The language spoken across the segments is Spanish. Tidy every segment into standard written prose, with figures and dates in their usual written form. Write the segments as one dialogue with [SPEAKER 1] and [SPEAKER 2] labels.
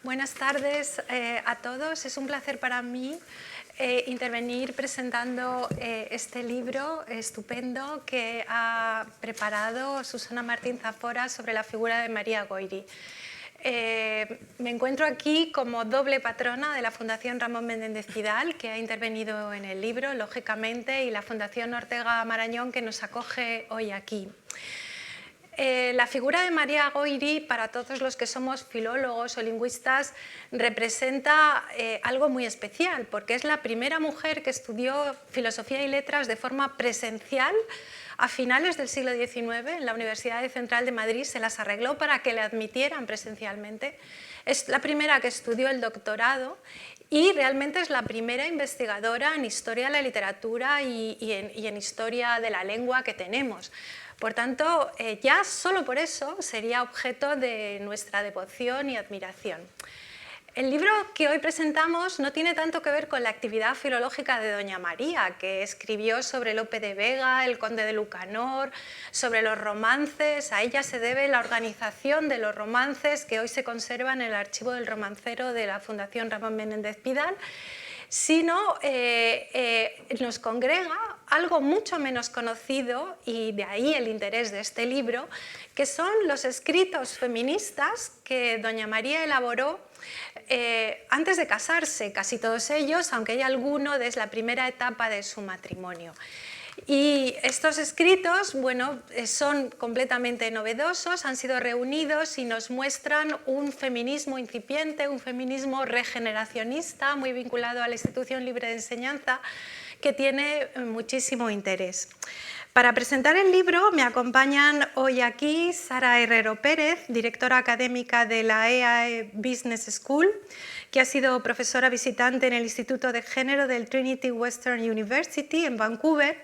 [SPEAKER 1] Buenas tardes a todos. Es un placer para mí intervenir presentando este libro estupendo que ha preparado Susana Martín Zafora sobre la figura de María Goyri. Me encuentro aquí como doble patrona de la Fundación Ramón Menéndez Pidal, que ha intervenido en el libro, lógicamente, y la Fundación Ortega Marañón, que nos acoge hoy aquí. La figura de María Goyri, para todos los que somos filólogos o lingüistas, representa algo muy especial, porque es la primera mujer que estudió filosofía y letras de forma presencial a finales del siglo XIX en la Universidad Central de Madrid. Se las arregló para que le admitieran presencialmente. Es la primera que estudió el doctorado y realmente es la primera investigadora en historia de la literatura y en historia de la lengua que tenemos. Por tanto, ya solo por eso sería objeto de nuestra devoción y admiración. El libro que hoy presentamos no tiene tanto que ver con la actividad filológica de doña María, que escribió sobre Lope de Vega, el conde de Lucanor, sobre los romances. A ella se debe la organización de los romances que hoy se conservan en el archivo del romancero de la Fundación Ramón Menéndez Pidal, sino nos congrega algo mucho menos conocido, y de ahí el interés de este libro, que son los escritos feministas que doña María elaboró antes de casarse, casi todos ellos, aunque hay alguno desde la primera etapa de su matrimonio. Y estos escritos, bueno, son completamente novedosos, han sido reunidos y nos muestran un feminismo incipiente, un feminismo regeneracionista, muy vinculado a la institución libre de enseñanza, que tiene muchísimo interés. Para presentar el libro me acompañan hoy aquí Sara Herrero Pérez, directora académica de la EAE Business School, que ha sido profesora visitante en el Instituto de Género del Trinity Western University en Vancouver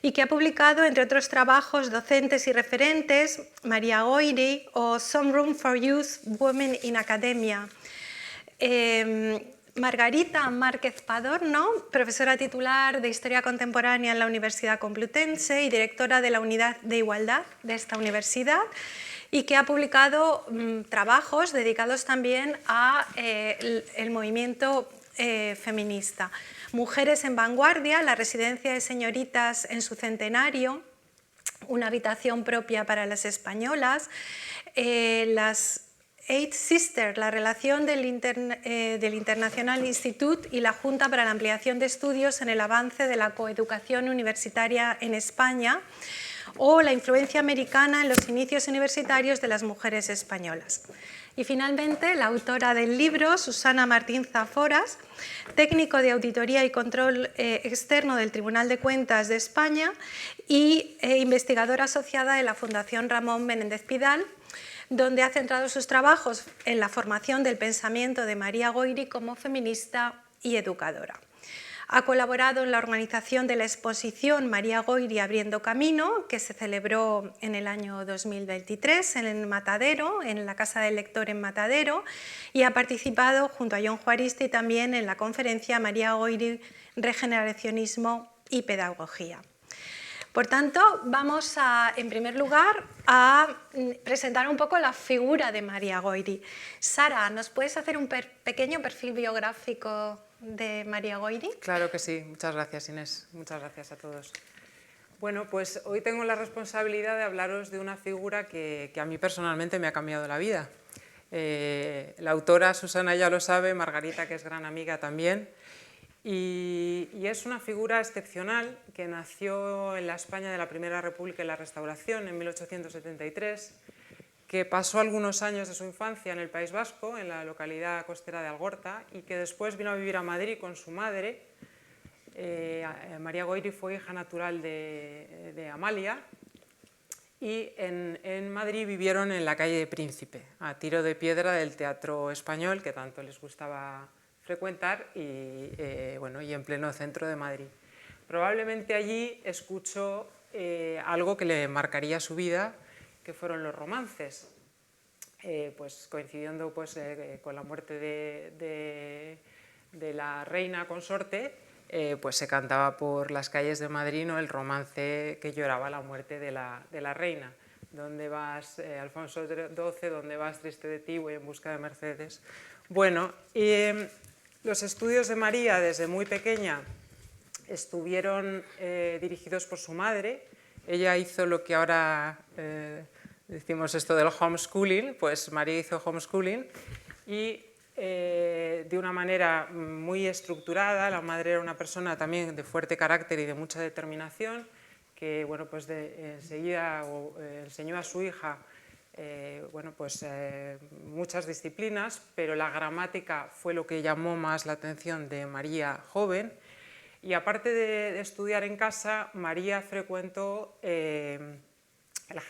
[SPEAKER 1] y que ha publicado, entre otros trabajos docentes y referentes, María Goyri o Some Room for Youth, Women in Academia. Margarita Márquez Padorno, profesora titular de Historia Contemporánea en la Universidad Complutense y directora de la Unidad de Igualdad de esta universidad, y que ha publicado trabajos dedicados también al movimiento feminista. Mujeres en vanguardia, la residencia de señoritas en su centenario, una habitación propia para las españolas, las Eight Sisters, la relación del International Institute y la Junta para la Ampliación de Estudios en el avance de la coeducación universitaria en España, o la influencia americana en los inicios universitarios de las mujeres españolas. Y finalmente, la autora del libro, Susana Martín Zaforas, técnico de auditoría y control externo del Tribunal de Cuentas de España y investigadora asociada de la Fundación Ramón Menéndez Pidal, donde ha centrado sus trabajos en la formación del pensamiento de María Goyri como feminista y educadora. Ha colaborado en la organización de la exposición María Goyri Abriendo Camino, que se celebró en el año 2023 en el Matadero, en la Casa del Lector en Matadero, y ha participado junto a Jon Juaristi también en la conferencia María Goyri, Regeneracionismo y Pedagogía. Por tanto, vamos en primer lugar a presentar un poco la figura de María Goyri. Sara, ¿nos puedes hacer un pequeño perfil biográfico de María Goyri?
[SPEAKER 2] Claro que sí, muchas gracias Inés, muchas gracias a todos. Bueno, pues hoy tengo la responsabilidad de hablaros de una figura que a mí personalmente me ha cambiado la vida. La autora Susana ya lo sabe, Margarita, que es gran amiga también, y es una figura excepcional que nació en la España de la Primera República y la Restauración en 1873, que pasó algunos años de su infancia en el País Vasco, en la localidad costera de Algorta, y que después vino a vivir a Madrid con su madre. María Goyri fue hija natural de Amalia, y en Madrid vivieron en la calle de Príncipe, a tiro de piedra del Teatro Español, que tanto les gustaba frecuentar, y en pleno centro de Madrid. Probablemente allí escuchó algo que le marcaría su vida, que fueron los romances, pues coincidiendo con la muerte de la reina consorte, pues se cantaba por las calles de Madrid, ¿no?, el romance que lloraba la muerte de la reina. ¿Dónde vas, Alfonso XII? ¿Dónde vas, triste de ti? Voy en busca de Mercedes. Bueno, los estudios de María desde muy pequeña estuvieron dirigidos por su madre. Ella hizo lo que ahora decimos esto del homeschooling, pues María hizo homeschooling y de una manera muy estructurada. La madre era una persona también de fuerte carácter y de mucha determinación, que bueno, pues enseguida enseñó a su hija bueno, pues, muchas disciplinas, pero la gramática fue lo que llamó más la atención de María joven. Y aparte de estudiar en casa, María frecuentó el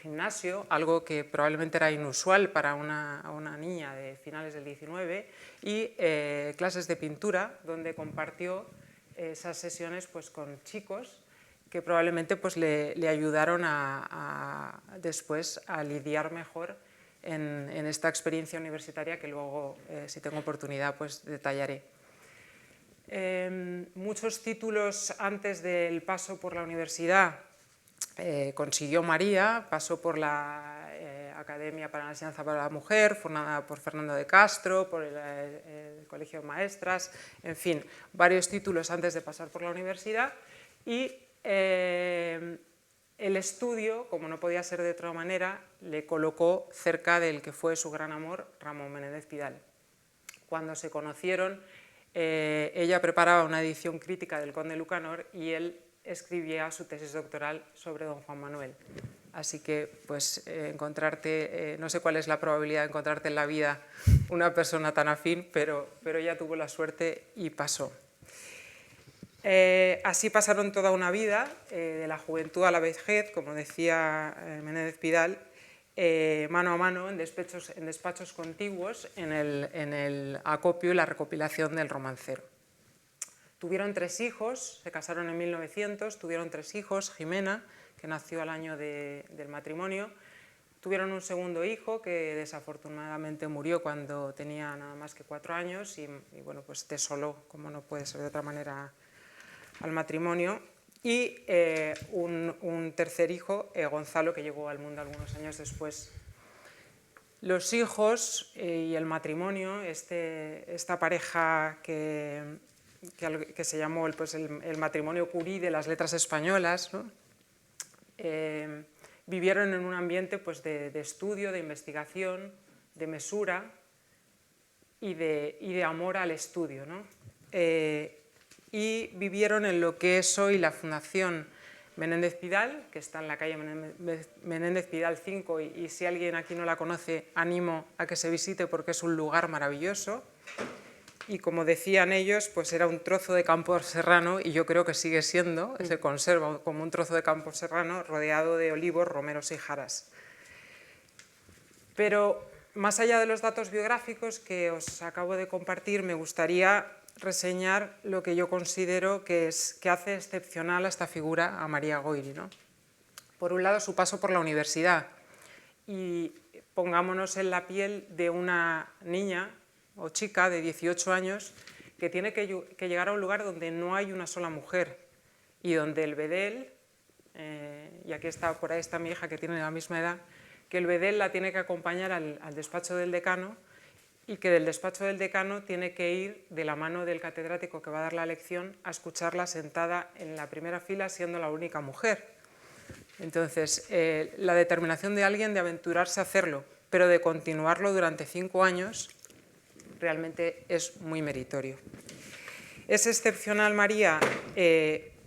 [SPEAKER 2] gimnasio, algo que probablemente era inusual para una niña de finales del 19, y clases de pintura, donde compartió esas sesiones pues, con chicos que probablemente pues, le ayudaron después a lidiar mejor en esta experiencia universitaria que luego, si tengo oportunidad, pues detallaré. Muchos títulos antes del paso por la universidad consiguió María. Pasó por la Academia para la Enseñanza para la Mujer, formada por Fernando de Castro, por el Colegio de Maestras, en fin, varios títulos antes de pasar por la universidad. Y el estudio, como no podía ser de otra manera, le colocó cerca del que fue su gran amor, Ramón Menéndez Pidal. Cuando se conocieron, ella preparaba una edición crítica del Conde Lucanor y él escribía su tesis doctoral sobre don Juan Manuel. Así que, pues, encontrarte, no sé cuál es la probabilidad de encontrarte en la vida una persona tan afín, pero ella tuvo la suerte y pasó. Así pasaron toda una vida, de la juventud a la vejez, como decía Menéndez Pidal, mano a mano, en despachos contiguos, en el acopio y la recopilación del romancero. Tuvieron 3 hijos, se casaron en 1900, tuvieron 3 hijos, Jimena, que nació al año del matrimonio, tuvieron un segundo hijo que desafortunadamente murió cuando tenía nada más que 4 años y bueno, pues desoló, como no puede ser de otra manera, al matrimonio, y un tercer hijo, Gonzalo, que llegó al mundo algunos años después. Los hijos y el matrimonio, esta pareja que se llamó pues, el matrimonio Curie de las letras españolas, ¿no? Vivieron en un ambiente pues, de estudio, de investigación, de mesura y de amor al estudio, ¿no? Y vivieron en lo que es hoy la Fundación Menéndez Pidal, que está en la calle Menéndez Pidal 5, y si alguien aquí no la conoce, animo a que se visite porque es un lugar maravilloso. Y como decían ellos, pues era un trozo de campo serrano, y yo creo que sigue siendo, se conserva como un trozo de campo serrano rodeado de olivos, romeros y jaras. Pero más allá de los datos biográficos que os acabo de compartir, me gustaría reseñar lo que yo considero que hace excepcional a esta figura, a María Goyri, ¿no? Por un lado, su paso por la universidad, y pongámonos en la piel de una niña o chica de 18 años que tiene que llegar a un lugar donde no hay una sola mujer y donde el bedel, y aquí está, por ahí está mi hija que tiene la misma edad, que el bedel la tiene que acompañar al despacho del decano, y que del despacho del decano tiene que ir de la mano del catedrático que va a dar la lección a escucharla sentada en la primera fila siendo la única mujer. Entonces, la determinación de alguien de aventurarse a hacerlo, pero de continuarlo durante 5 años, realmente es muy meritorio. Es excepcional María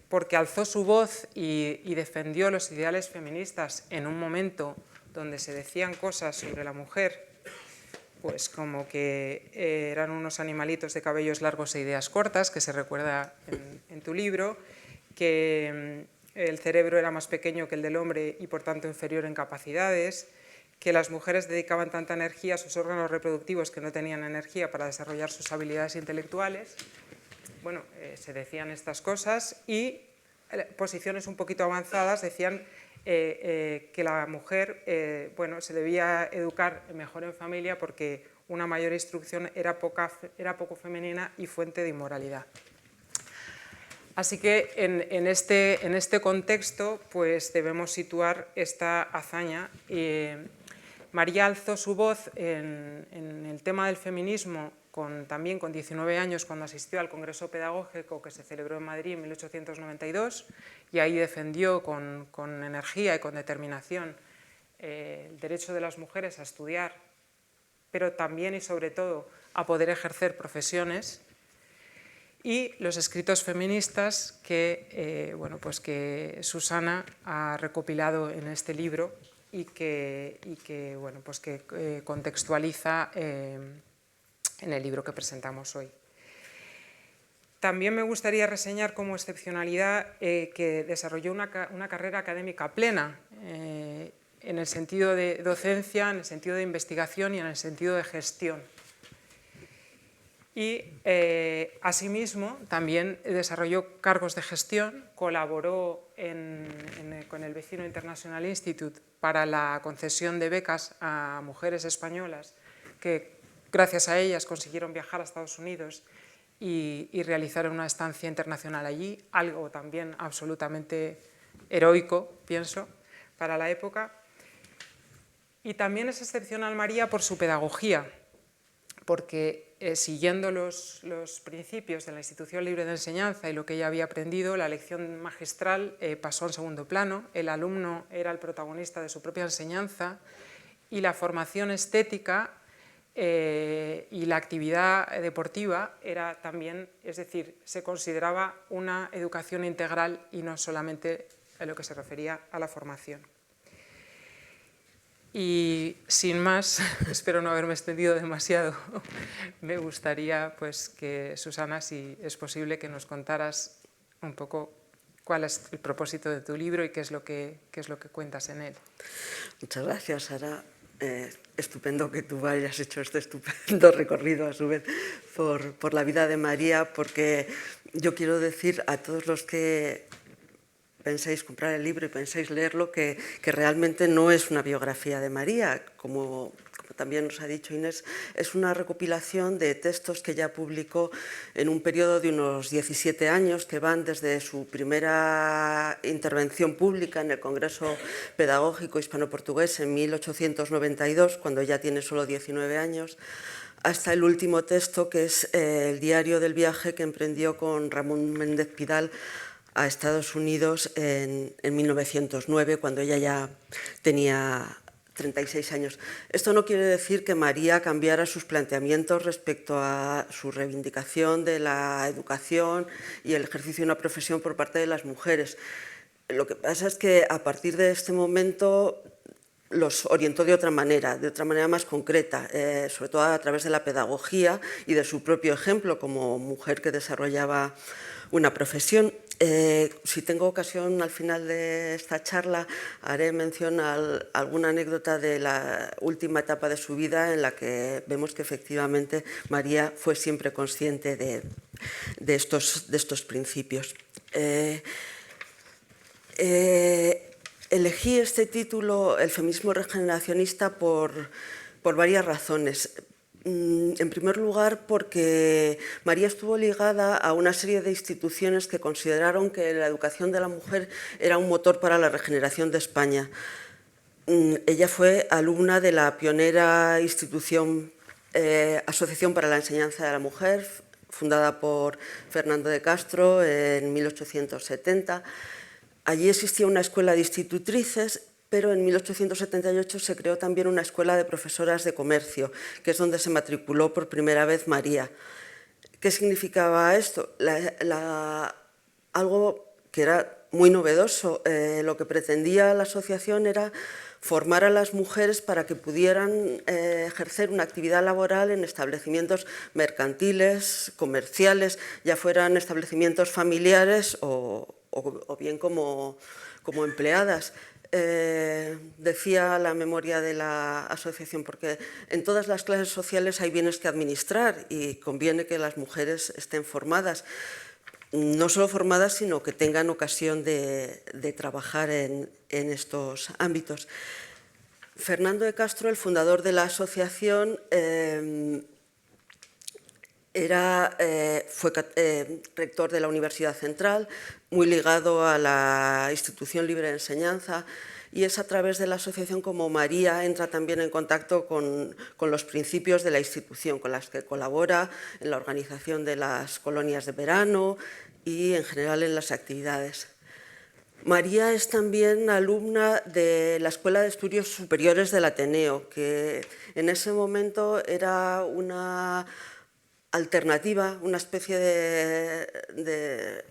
[SPEAKER 2] porque alzó su voz y defendió los ideales feministas en un momento donde se decían cosas sobre la mujer, pues como que eran unos animalitos de cabellos largos e ideas cortas, que se recuerda en tu libro, que el cerebro era más pequeño que el del hombre y por tanto inferior en capacidades, que las mujeres dedicaban tanta energía a sus órganos reproductivos que no tenían energía para desarrollar sus habilidades intelectuales. Bueno, se decían estas cosas, y posiciones un poquito avanzadas decían que la mujer bueno, se debía educar mejor en familia porque una mayor instrucción era poco femenina y fuente de inmoralidad. Así que en este contexto pues debemos situar esta hazaña. María alzó su voz en el tema del feminismo también con 19 años, cuando asistió al Congreso Pedagógico que se celebró en Madrid en 1892, y ahí defendió con energía y con determinación el derecho de las mujeres a estudiar, pero también y sobre todo a poder ejercer profesiones, y los escritos feministas que, pues que Susana ha recopilado en este libro y que contextualiza en el libro que presentamos hoy. También me gustaría reseñar como excepcionalidad que desarrolló una carrera académica plena, en el sentido de docencia, en el sentido de investigación y en el sentido de gestión. Y asimismo también desarrolló cargos de gestión, colaboró con el Vecino International Institute para la concesión de becas a mujeres españolas que gracias a ellas consiguieron viajar a Estados Unidos y realizar una estancia internacional allí, algo también absolutamente heroico, pienso, para la época. Y también es excepcional María por su pedagogía, porque siguiendo los principios de la Institución Libre de Enseñanza y lo que ella había aprendido, la lección magistral pasó en segundo plano, el alumno era el protagonista de su propia enseñanza y la formación estética y la actividad deportiva era también, es decir, se consideraba una educación integral y no solamente en lo que se refería a la formación. Y sin más, espero no haberme extendido demasiado, me gustaría pues, que Susana, si es posible, que nos contaras un poco cuál es el propósito de tu libro y qué es lo que cuentas en él.
[SPEAKER 3] Muchas gracias, Sara. Estupendo que tú hayas hecho este estupendo recorrido a su vez por la vida de María, porque yo quiero decir a todos los que penséis comprar el libro y penséis leerlo que realmente no es una biografía de María, como también nos ha dicho Inés, es una recopilación de textos que ella publicó en un periodo de unos 17 años que van desde su primera intervención pública en el Congreso Pedagógico Hispano-Portugués en 1892, cuando ella tiene solo 19 años, hasta el último texto que es el diario del viaje que emprendió con Ramón Méndez Pidal a Estados Unidos en 1909, cuando ella ya tenía 36 años. Esto no quiere decir que María cambiara sus planteamientos respecto a su reivindicación de la educación y el ejercicio de una profesión por parte de las mujeres. Lo que pasa es que a partir de este momento los orientó de otra manera más concreta, sobre todo a través de la pedagogía y de su propio ejemplo como mujer que desarrollaba una profesión. Si tengo ocasión al final de esta charla, haré mención a alguna anécdota de la última etapa de su vida en la que vemos que efectivamente María fue siempre consciente de estos principios. Elegí este título, El feminismo regeneracionista, por varias razones. En primer lugar, porque María estuvo ligada a una serie de instituciones que consideraron que la educación de la mujer era un motor para la regeneración de España. Ella fue alumna de la pionera institución Asociación para la Enseñanza de la Mujer, fundada por Fernando de Castro en 1870. Allí existía una escuela de institutrices, pero en 1878 se creó también una escuela de profesoras de comercio, que es donde se matriculó por primera vez María. ¿Qué significaba esto? Algo que era muy novedoso. Lo que pretendía la asociación era formar a las mujeres para que pudieran ejercer una actividad laboral en establecimientos mercantiles, comerciales, ya fueran establecimientos familiares o bien como empleadas. Decía la memoria de la asociación, porque en todas las clases sociales hay bienes que administrar y conviene que las mujeres estén formadas, no solo formadas, sino que tengan ocasión de trabajar en estos ámbitos. Fernando de Castro, el fundador de la asociación, fue rector de la Universidad Central, muy ligado a la Institución Libre de Enseñanza, y es a través de la asociación como María entra también en contacto con los principios de la institución, con las que colabora en la organización de las colonias de verano y en general en las actividades. María es también alumna de la Escuela de Estudios Superiores del Ateneo, que en ese momento era una alternativa, una especie de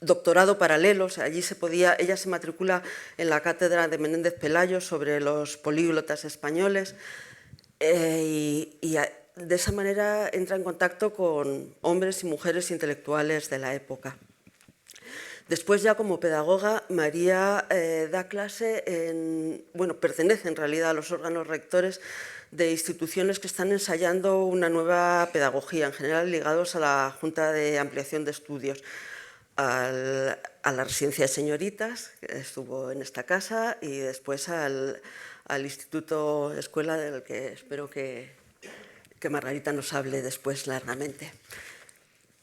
[SPEAKER 3] doctorado paralelo. O sea, allí ella se matricula en la cátedra de Menéndez Pelayo sobre los políglotas españoles de esa manera entra en contacto con hombres y mujeres intelectuales de la época. Después, ya como pedagoga, María da clase pertenece en realidad a los órganos rectores de instituciones que están ensayando una nueva pedagogía, en general ligados a la Junta de Ampliación de Estudios, a la Residencia de Señoritas, que estuvo en esta casa, y después al Instituto Escuela, del que espero que Margarita nos hable después largamente.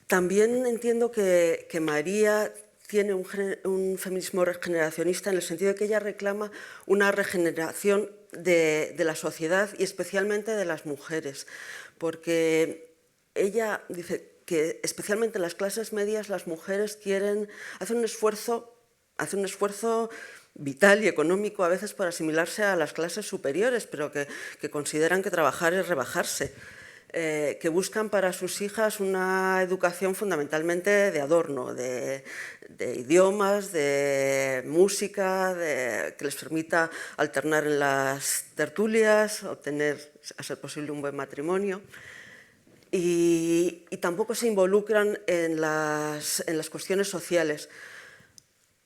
[SPEAKER 3] También entiendo que María tiene un feminismo regeneracionista, en el sentido de que ella reclama una regeneración de la sociedad y especialmente de las mujeres, porque ella dice que especialmente en las clases medias las mujeres hacen un esfuerzo vital y económico a veces para asimilarse a las clases superiores, pero que consideran que trabajar es rebajarse, que buscan para sus hijas una educación fundamentalmente de adorno, de idiomas, de música, que les permita alternar en las tertulias, obtener, a ser posible, un buen matrimonio. Y tampoco se involucran en las cuestiones sociales.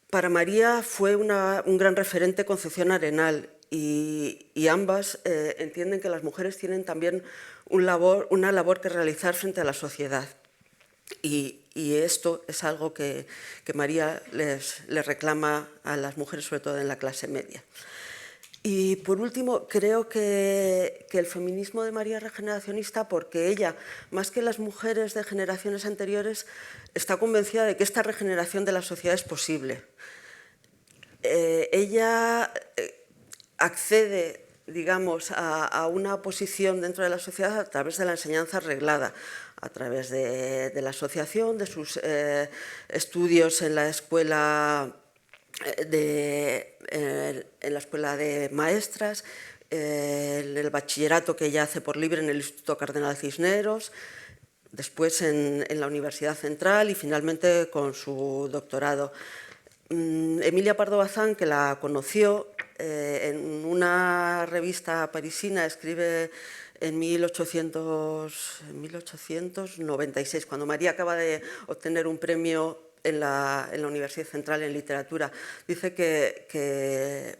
[SPEAKER 3] Para María fue un gran referente Concepción Arenal y ambas entienden que las mujeres tienen también una labor que realizar frente a la sociedad. Y esto es algo que María les reclama a las mujeres, sobre todo en la clase media. Y por último, creo que el feminismo de María es regeneracionista porque ella, más que las mujeres de generaciones anteriores, está convencida de que esta regeneración de la sociedad es posible. Ella accede, digamos, a una posición dentro de la sociedad a través de la enseñanza reglada, a través de la asociación, de sus estudios en la escuela en la escuela de maestras, en el bachillerato que ella hace por libre en el Instituto Cardenal Cisneros, después en la Universidad Central y finalmente con su doctorado. Emilia Pardo Bazán, que la conoció en una revista parisina, escribe en 1896, cuando María acaba de obtener un premio en la Universidad Central en literatura, dice que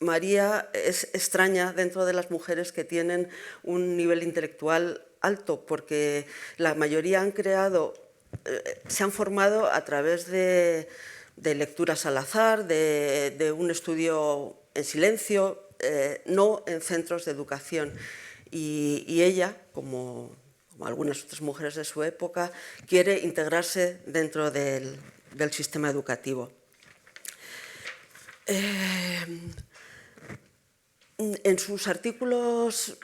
[SPEAKER 3] María es extraña dentro de las mujeres que tienen un nivel intelectual alto, porque la mayoría se han formado a través de lecturas al azar, de un estudio en silencio, no en centros de educación. Y ella, como algunas otras mujeres de su época, quiere integrarse dentro del sistema educativo. En sus artículos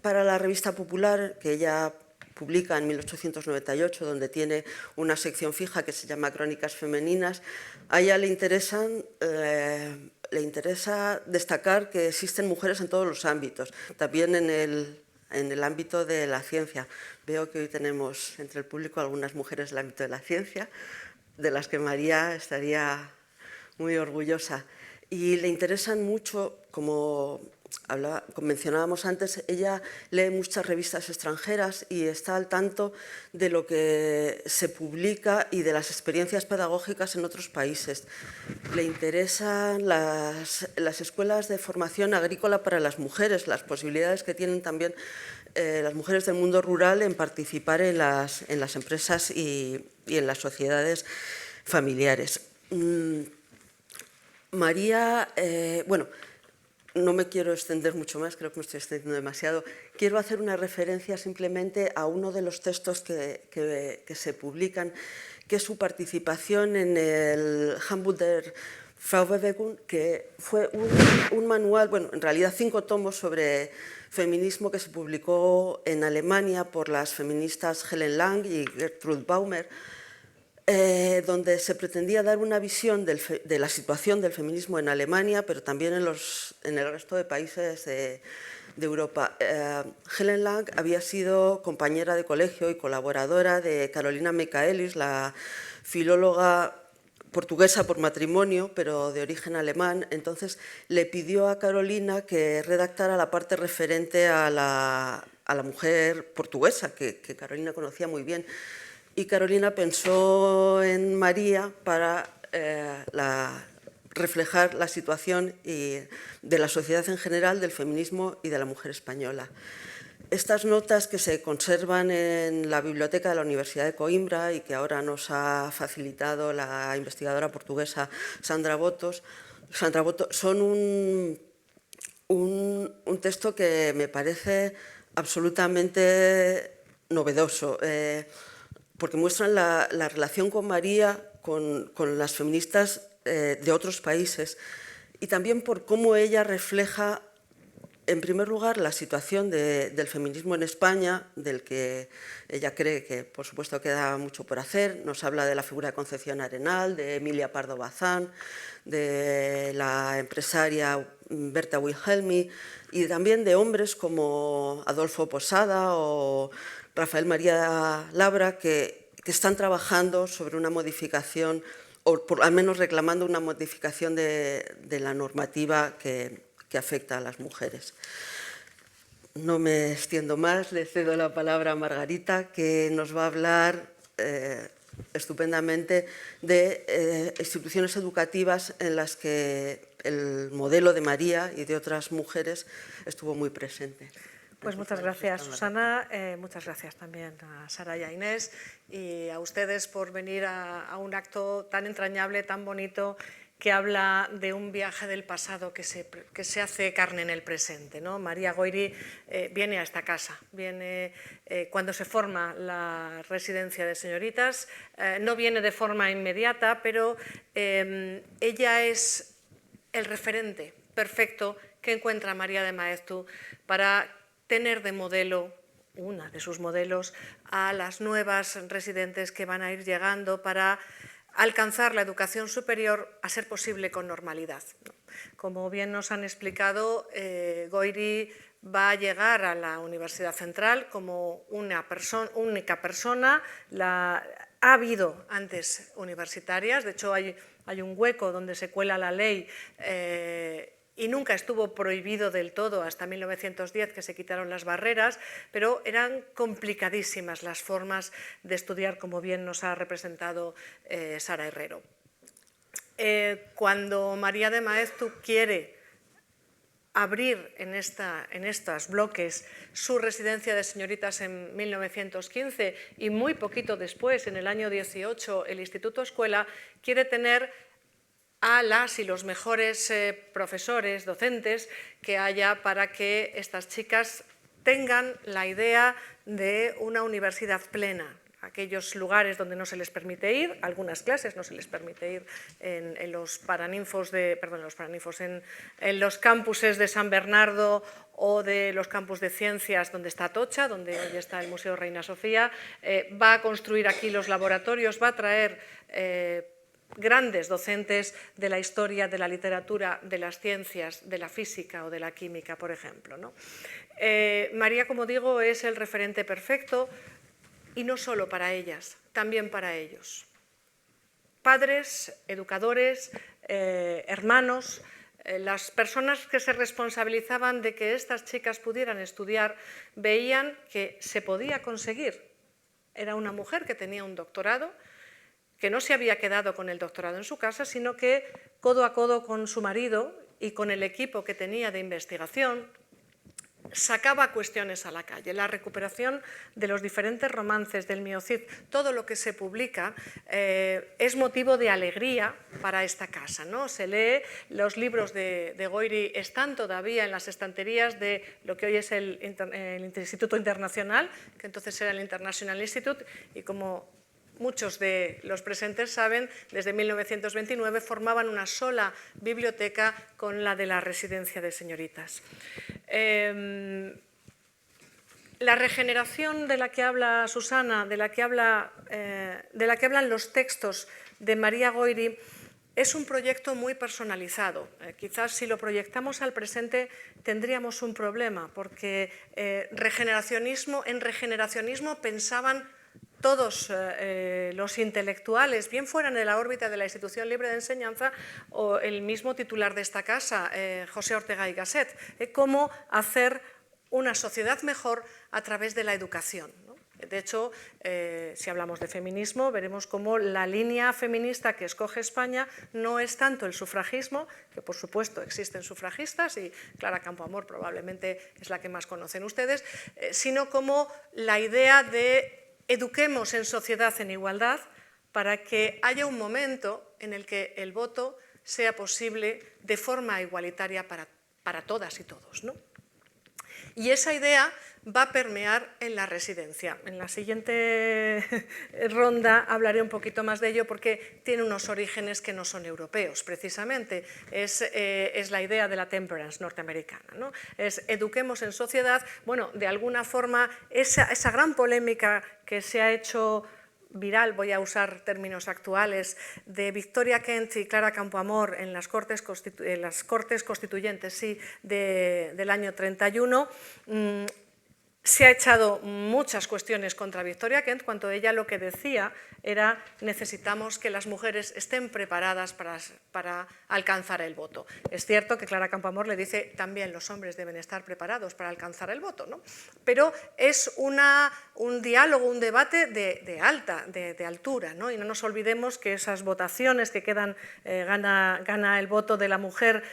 [SPEAKER 3] para la Revista Popular, que ella publica en 1898, donde tiene una sección fija que se llama Crónicas Femeninas, a ella le interesa destacar que existen mujeres en todos los ámbitos, también en el ámbito de la ciencia. Veo que hoy tenemos entre el público algunas mujeres del ámbito de la ciencia, de las que María estaría muy orgullosa. Y le interesan mucho, como mencionábamos antes, ella lee muchas revistas extranjeras y está al tanto de lo que se publica y de las experiencias pedagógicas en otros países. Le interesan las escuelas de formación agrícola para las mujeres, las posibilidades que tienen también las mujeres del mundo rural en participar en las empresas y en las sociedades familiares. María, no me quiero extender mucho más, creo que me estoy extendiendo demasiado. Quiero hacer una referencia simplemente a uno de los textos que se publican, que es su participación en el Handbuch der Frauenbewegung, que fue un manual, bueno, en realidad 5 tomos sobre feminismo que se publicó en Alemania por las feministas Helen Lang y Gertrude Baumer, donde se pretendía dar una visión de la situación del feminismo en Alemania, pero también en el resto de países de Europa. Helen Lang había sido compañera de colegio y colaboradora de Carolina Michaelis, la filóloga portuguesa por matrimonio, pero de origen alemán. Entonces le pidió a Carolina que redactara la parte referente a la mujer portuguesa, que Carolina conocía muy bien. Y Carolina pensó en María para reflejar la situación de la sociedad en general, del feminismo y de la mujer española. Estas notas, que se conservan en la biblioteca de la Universidad de Coimbra y que ahora nos ha facilitado la investigadora portuguesa Sandra Boto, son un texto que me parece absolutamente novedoso, porque muestran la relación con María, con las feministas de otros países, y también por cómo ella refleja, en primer lugar, la situación del feminismo en España, del que ella cree que, por supuesto, queda mucho por hacer. Nos habla de la figura de Concepción Arenal, de Emilia Pardo Bazán, de la empresaria Berta Wilhelmi, y también de hombres como Adolfo Posada o Rafael María Labra, que están trabajando sobre una modificación, o al menos reclamando una modificación de la normativa que afecta a las mujeres. No me extiendo más, le cedo la palabra a Margarita, que nos va a hablar estupendamente de instituciones educativas en las que el modelo de María y de otras mujeres estuvo muy presente.
[SPEAKER 4] Pues muchas gracias, Susana. Muchas gracias también a Sara y a Inés, y a ustedes por venir a un acto tan entrañable, tan bonito, que habla de un viaje del pasado que se hace carne en el presente, ¿no? María Goiri viene a esta casa, viene cuando se forma la residencia de señoritas, no viene de forma inmediata, pero ella es el referente perfecto que encuentra María de Maeztu para tener de modelo, una de sus modelos, a las nuevas residentes que van a ir llegando para alcanzar la educación superior, a ser posible con normalidad. Como bien nos han explicado, Goiri va a llegar a la Universidad Central como única persona. Ha habido antes universitarias, de hecho hay un hueco donde se cuela la ley y nunca estuvo prohibido del todo hasta 1910, que se quitaron las barreras, pero eran complicadísimas las formas de estudiar, como bien nos ha representado Sara Herrero. Cuando María de Maeztu quiere abrir en estos bloques su residencia de señoritas en 1915 y muy poquito después, en el año 18, el Instituto Escuela, quiere tener a las y los mejores profesores, docentes que haya para que estas chicas tengan la idea de una universidad plena. Aquellos lugares donde no se les permite ir, algunas clases no se les permite ir en los campuses de San Bernardo o de los campus de ciencias donde está Atocha, donde hoy está el Museo Reina Sofía, va a construir aquí los laboratorios, va a traer grandes docentes de la historia, de la literatura, de las ciencias, de la física o de la química, por ejemplo, ¿no? María, como digo, es el referente perfecto, y no solo para ellas, también para ellos. Padres, educadores, hermanos, las personas que se responsabilizaban de que estas chicas pudieran estudiar veían que se podía conseguir. Era una mujer que tenía un doctorado, que no se había quedado con el doctorado en su casa, sino que codo a codo con su marido y con el equipo que tenía de investigación, sacaba cuestiones a la calle. La recuperación de los diferentes romances del Miocid, todo lo que se publica, es motivo de alegría para esta casa, ¿no? Se lee, los libros de Goiri están todavía en las estanterías de lo que hoy es el Instituto Internacional, que entonces era el International Institute, y como muchos de los presentes saben, desde 1929 formaban una sola biblioteca con la de la residencia de señoritas. La regeneración de la que habla Susana, de la que hablan los textos de María Goyri, es un proyecto muy personalizado. Quizás si lo proyectamos al presente tendríamos un problema, porque en regeneracionismo pensaban todos los intelectuales, bien fueran de la órbita de la Institución Libre de Enseñanza o el mismo titular de esta casa, José Ortega y Gasset, cómo hacer una sociedad mejor a través de la educación. De hecho, si hablamos de feminismo, veremos cómo la línea feminista que escoge España no es tanto el sufragismo, que por supuesto existen sufragistas y Clara Campoamor probablemente es la que más conocen ustedes, sino como la idea de eduquemos en sociedad en igualdad para que haya un momento en el que el voto sea posible de forma igualitaria para todas y todos, ¿no? Y esa idea va a permear en la residencia. En la siguiente ronda hablaré un poquito más de ello porque tiene unos orígenes que no son europeos, precisamente. Es la idea de la temperance norteamericana, ¿no? Es eduquemos en sociedad. Bueno, de alguna forma, esa gran polémica que se ha hecho viral, voy a usar términos actuales, de Victoria Kent y Clara Campoamor en las Cortes Constituyentes sí, del año 31, se ha echado muchas cuestiones contra Victoria Kent cuando ella lo que decía era necesitamos que las mujeres estén preparadas para alcanzar el voto. Es cierto que Clara Campoamor le dice también los hombres deben estar preparados para alcanzar el voto, ¿no? Pero es un diálogo, un debate de altura, ¿no? Y no nos olvidemos que esas votaciones que quedan, gana el voto de la mujer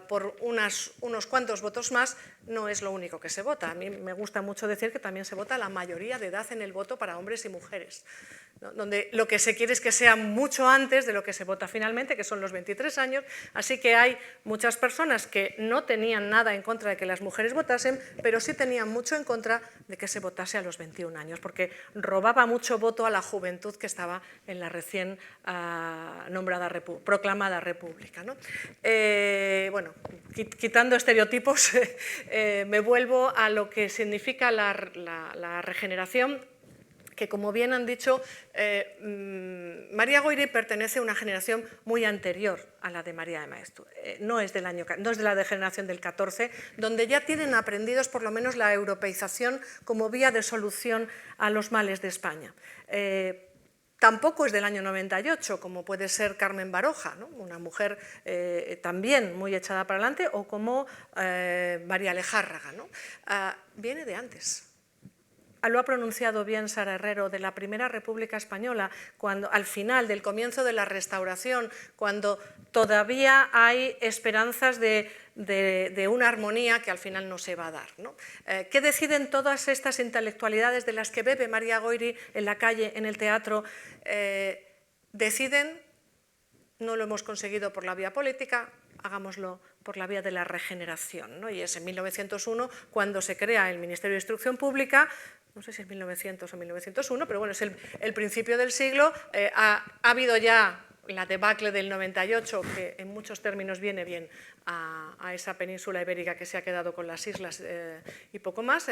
[SPEAKER 4] por unos cuantos votos más, no es lo único que se vota. A mí me gusta mucho decir que también se vota la mayoría de edad en el voto para hombres y mujeres, ¿no? Donde lo que se quiere es que sea mucho antes de lo que se vota finalmente, que son los 23 años, así que hay muchas personas que no tenían nada en contra de que las mujeres votasen, pero sí tenían mucho en contra de que se votase a los 21 años, porque robaba mucho voto a la juventud que estaba en la recién proclamada república, ¿no? Bueno, quitando estereotipos, me vuelvo a lo que significa la regeneración, que como bien han dicho, María Goyri pertenece a una generación muy anterior a la de María de Maeztu. No es de la generación del 14, donde ya tienen aprendidos por lo menos la europeización como vía de solución a los males de España. Tampoco es del año 98, como puede ser Carmen Baroja, ¿no? Una mujer también muy echada para adelante, o como María Lejárraga, ¿no? Viene de antes. Lo ha pronunciado bien Sara Herrero, de la Primera República Española, cuando al final del comienzo de la Restauración, cuando todavía hay esperanzas de una armonía que al final no se va a dar, ¿no? ¿Qué deciden todas estas intelectualidades de las que bebe María Goyri en la calle, en el teatro? Deciden, no lo hemos conseguido por la vía política, hagámoslo por la vía de la regeneración, ¿no? Y es en 1901 cuando se crea el Ministerio de Instrucción Pública, no sé si es 1900 o 1901, pero bueno, es el principio del siglo. Ha habido ya la debacle del 98, que en muchos términos viene bien a esa península ibérica que se ha quedado con las islas y poco más,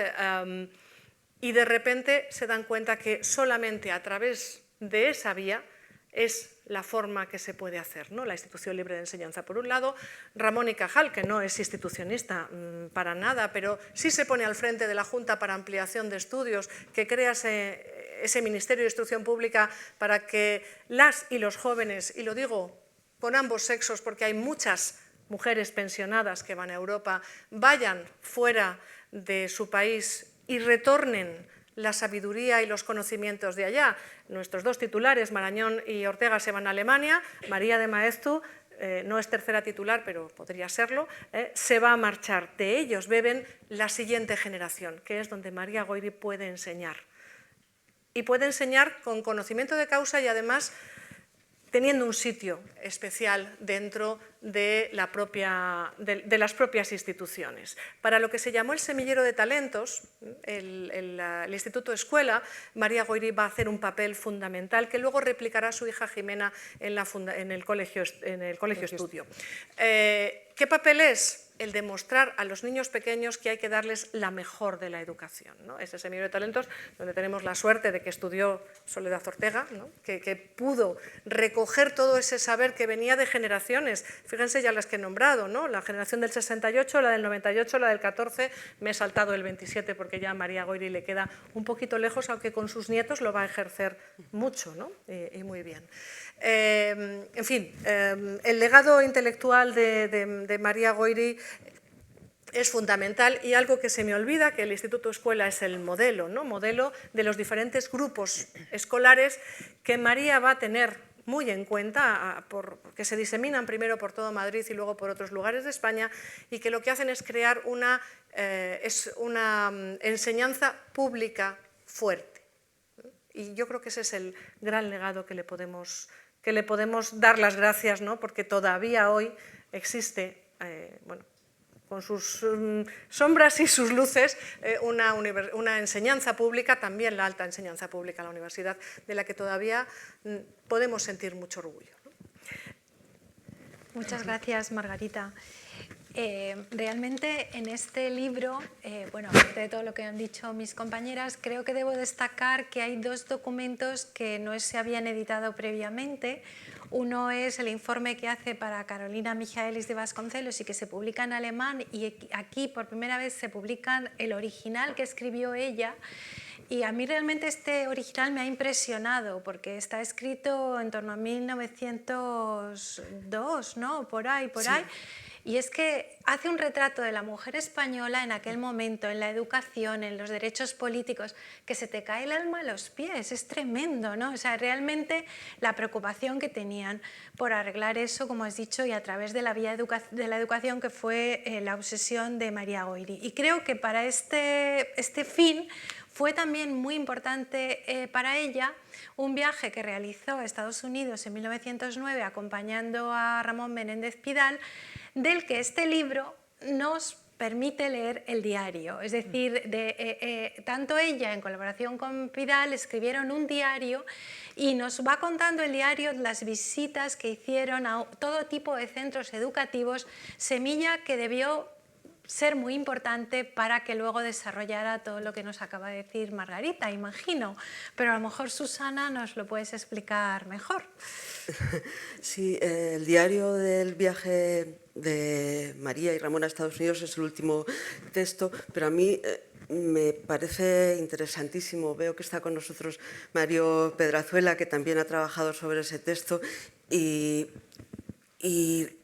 [SPEAKER 4] y de repente se dan cuenta que solamente a través de esa vía es la forma que se puede hacer, ¿no? La Institución Libre de Enseñanza, por un lado. Ramón y Cajal, que no es institucionista para nada, pero sí se pone al frente de la Junta para Ampliación de Estudios, que crea ese Ministerio de Instrucción Pública para que las y los jóvenes, y lo digo con ambos sexos porque hay muchas mujeres pensionadas que van a Europa, vayan fuera de su país y retornen la sabiduría y los conocimientos de allá. Nuestros dos titulares, Marañón y Ortega, se van a Alemania. María de Maeztu, no es tercera titular, pero podría serlo, se va a marchar. De ellos beben la siguiente generación, que es donde María Goyri puede enseñar. Y puede enseñar con conocimiento de causa y además teniendo un sitio especial dentro de las propias instituciones. Para lo que se llamó el semillero de talentos, el Instituto Escuela, María Goiri va a hacer un papel fundamental que luego replicará su hija Jimena en el colegio estudio. ¿Qué papel es? El demostrar a los niños pequeños que hay que darles la mejor de la educación, ¿no? Ese semillero de talentos donde tenemos la suerte de que estudió Soledad Ortega, ¿no? que pudo recoger todo ese saber que venía de generaciones. Fíjense ya las que he nombrado, ¿no? La generación del 68, la del 98, la del 14, me he saltado el 27 porque ya a María Goiri le queda un poquito lejos, aunque con sus nietos lo va a ejercer mucho, ¿no? Y muy bien. En fin, el legado intelectual de María Goiri es fundamental, y algo que se me olvida, que el Instituto Escuela es el modelo, ¿no? Modelo de los diferentes grupos escolares que María va a tener muy en cuenta, que se diseminan primero por todo Madrid y luego por otros lugares de España, y que lo que hacen es crear una enseñanza pública fuerte. Y yo creo que ese es el gran legado que le podemos dar las gracias, ¿no? Porque todavía hoy existe, bueno, con sus sombras y sus luces, una enseñanza pública, también la alta enseñanza pública, la universidad, de la que todavía podemos sentir mucho orgullo, ¿no?
[SPEAKER 1] Muchas gracias, Margarita. Realmente en este libro, bueno, aparte de todo lo que han dicho mis compañeras, creo que debo destacar que hay dos documentos que no se habían editado previamente. Uno es el informe que hace para Carolina Michaelis de Vasconcelos y que se publica en alemán, y aquí por primera vez se publica el original que escribió ella. Y a mí realmente este original me ha impresionado porque está escrito en torno a 1902, ¿no? Por ahí.
[SPEAKER 3] Sí.
[SPEAKER 1] Y es que hace un retrato de la mujer española en aquel momento, en la educación, en los derechos políticos, que se te cae el alma a los pies, es tremendo, ¿no? O sea, realmente la preocupación que tenían por arreglar eso, como has dicho, y a través de la vía de la educación, que fue la obsesión de María Goiri. Y creo que para este fin fue también muy importante para ella un viaje que realizó a Estados Unidos en 1909 acompañando a Ramón Menéndez Pidal, del que este libro nos permite leer el diario. Es decir, tanto ella en colaboración con Pidal escribieron un diario y nos va contando el diario las visitas que hicieron a todo tipo de centros educativos, semilla que debió ser muy importante para que luego desarrollara todo lo que nos acaba de decir Margarita, imagino, pero a lo mejor Susana nos lo puedes explicar mejor.
[SPEAKER 3] Sí, el diario del viaje de María y Ramón a Estados Unidos es el último texto, pero a mí me parece interesantísimo. Veo que está con nosotros Mario Pedrazuela, que también ha trabajado sobre ese texto, y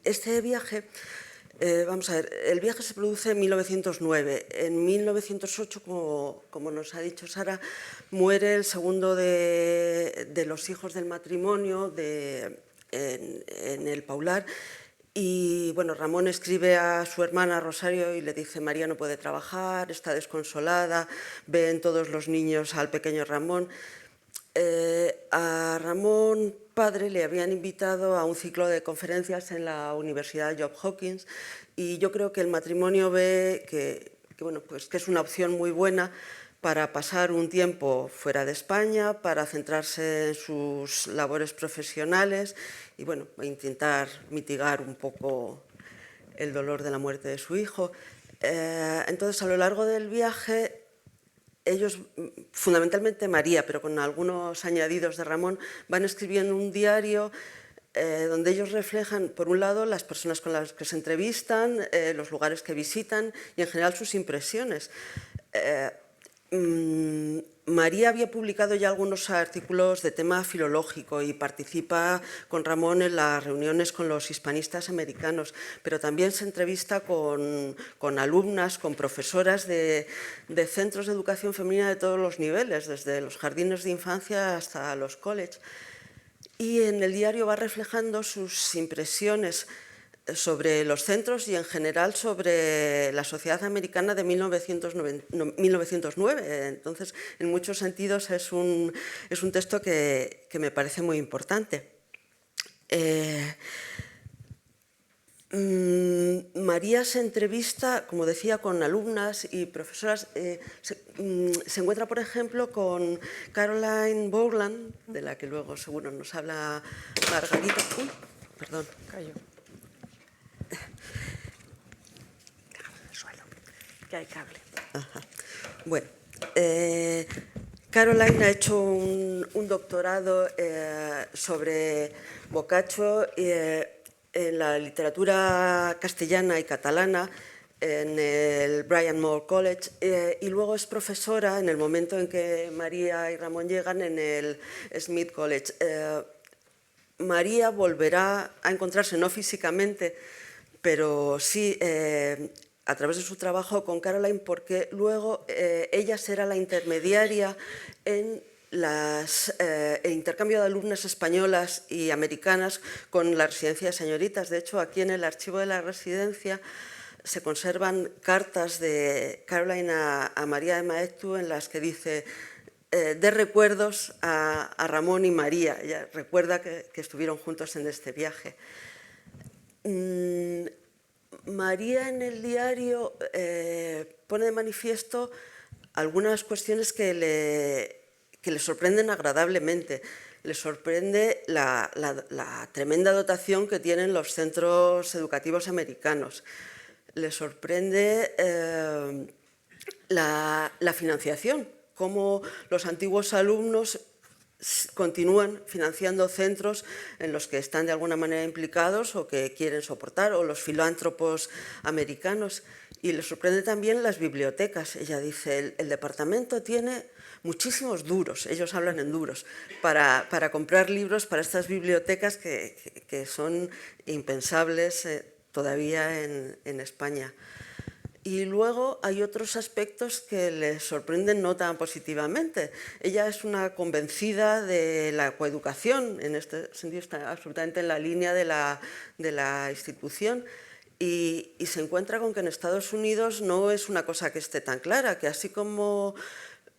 [SPEAKER 3] este viaje... vamos a ver, el viaje se produce en 1909. En 1908, como nos ha dicho Sara, muere el segundo de los hijos del matrimonio en el Paular. Y bueno, Ramón escribe a su hermana Rosario y le dice: María no puede trabajar, está desconsolada, ven todos los niños al pequeño Ramón. A Ramón padre le habían invitado a un ciclo de conferencias en la Universidad Johns Hopkins, y yo creo que el matrimonio ve que es una opción muy buena para pasar un tiempo fuera de España, para centrarse en sus labores profesionales y bueno, intentar mitigar un poco el dolor de la muerte de su hijo. Entonces, a lo largo del viaje, ellos, fundamentalmente María, pero con algunos añadidos de Ramón, van escribiendo un diario donde ellos reflejan, por un lado, las personas con las que se entrevistan, los lugares que visitan y, en general, sus impresiones. María había publicado ya algunos artículos de tema filológico y participa con Ramón en las reuniones con los hispanistas americanos, pero también se entrevista con alumnas, con profesoras de centros de educación femenina de todos los niveles, desde los jardines de infancia hasta los colleges. Y en el diario va reflejando sus impresiones sobre los centros y en general sobre la sociedad americana de 1909. Entonces, en muchos sentidos es un texto que me parece muy importante. María se entrevista, como decía, con alumnas y profesoras. Se encuentra, por ejemplo, con Caroline Borland, de la que luego seguro nos habla Margarita. Uy, perdón.
[SPEAKER 2] Callo.
[SPEAKER 4] Déjalo en el suelo, que hay cable.
[SPEAKER 3] Ajá. Bueno, Caroline ha hecho un doctorado sobre Boccaccio en la literatura castellana y catalana en el Bryan Moore College y luego es profesora en el momento en que María y Ramón llegan en el Smith College. María volverá a encontrarse, no físicamente, pero sí a través de su trabajo con Caroline, porque luego ella será la intermediaria en el intercambio de alumnas españolas y americanas con la residencia de señoritas. De hecho, aquí en el archivo de la residencia se conservan cartas de Caroline a María de Maeztu en las que dice de recuerdos a Ramón y María. Ella recuerda que estuvieron juntos en este viaje. María en el diario pone de manifiesto algunas cuestiones que le sorprenden agradablemente. Le sorprende la tremenda dotación que tienen los centros educativos americanos. Le sorprende la financiación, cómo los antiguos alumnos continúan financiando centros en los que están de alguna manera implicados o que quieren soportar, o los filántropos americanos. Y le sorprende también las bibliotecas. Ella dice, el departamento tiene muchísimos duros, ellos hablan en duros, para comprar libros para estas bibliotecas que son impensables todavía en España. Y luego hay otros aspectos que le sorprenden no tan positivamente. Ella es una convencida de la coeducación, en este sentido está absolutamente en la línea de la institución, y se encuentra con que en Estados Unidos no es una cosa que esté tan clara, que así como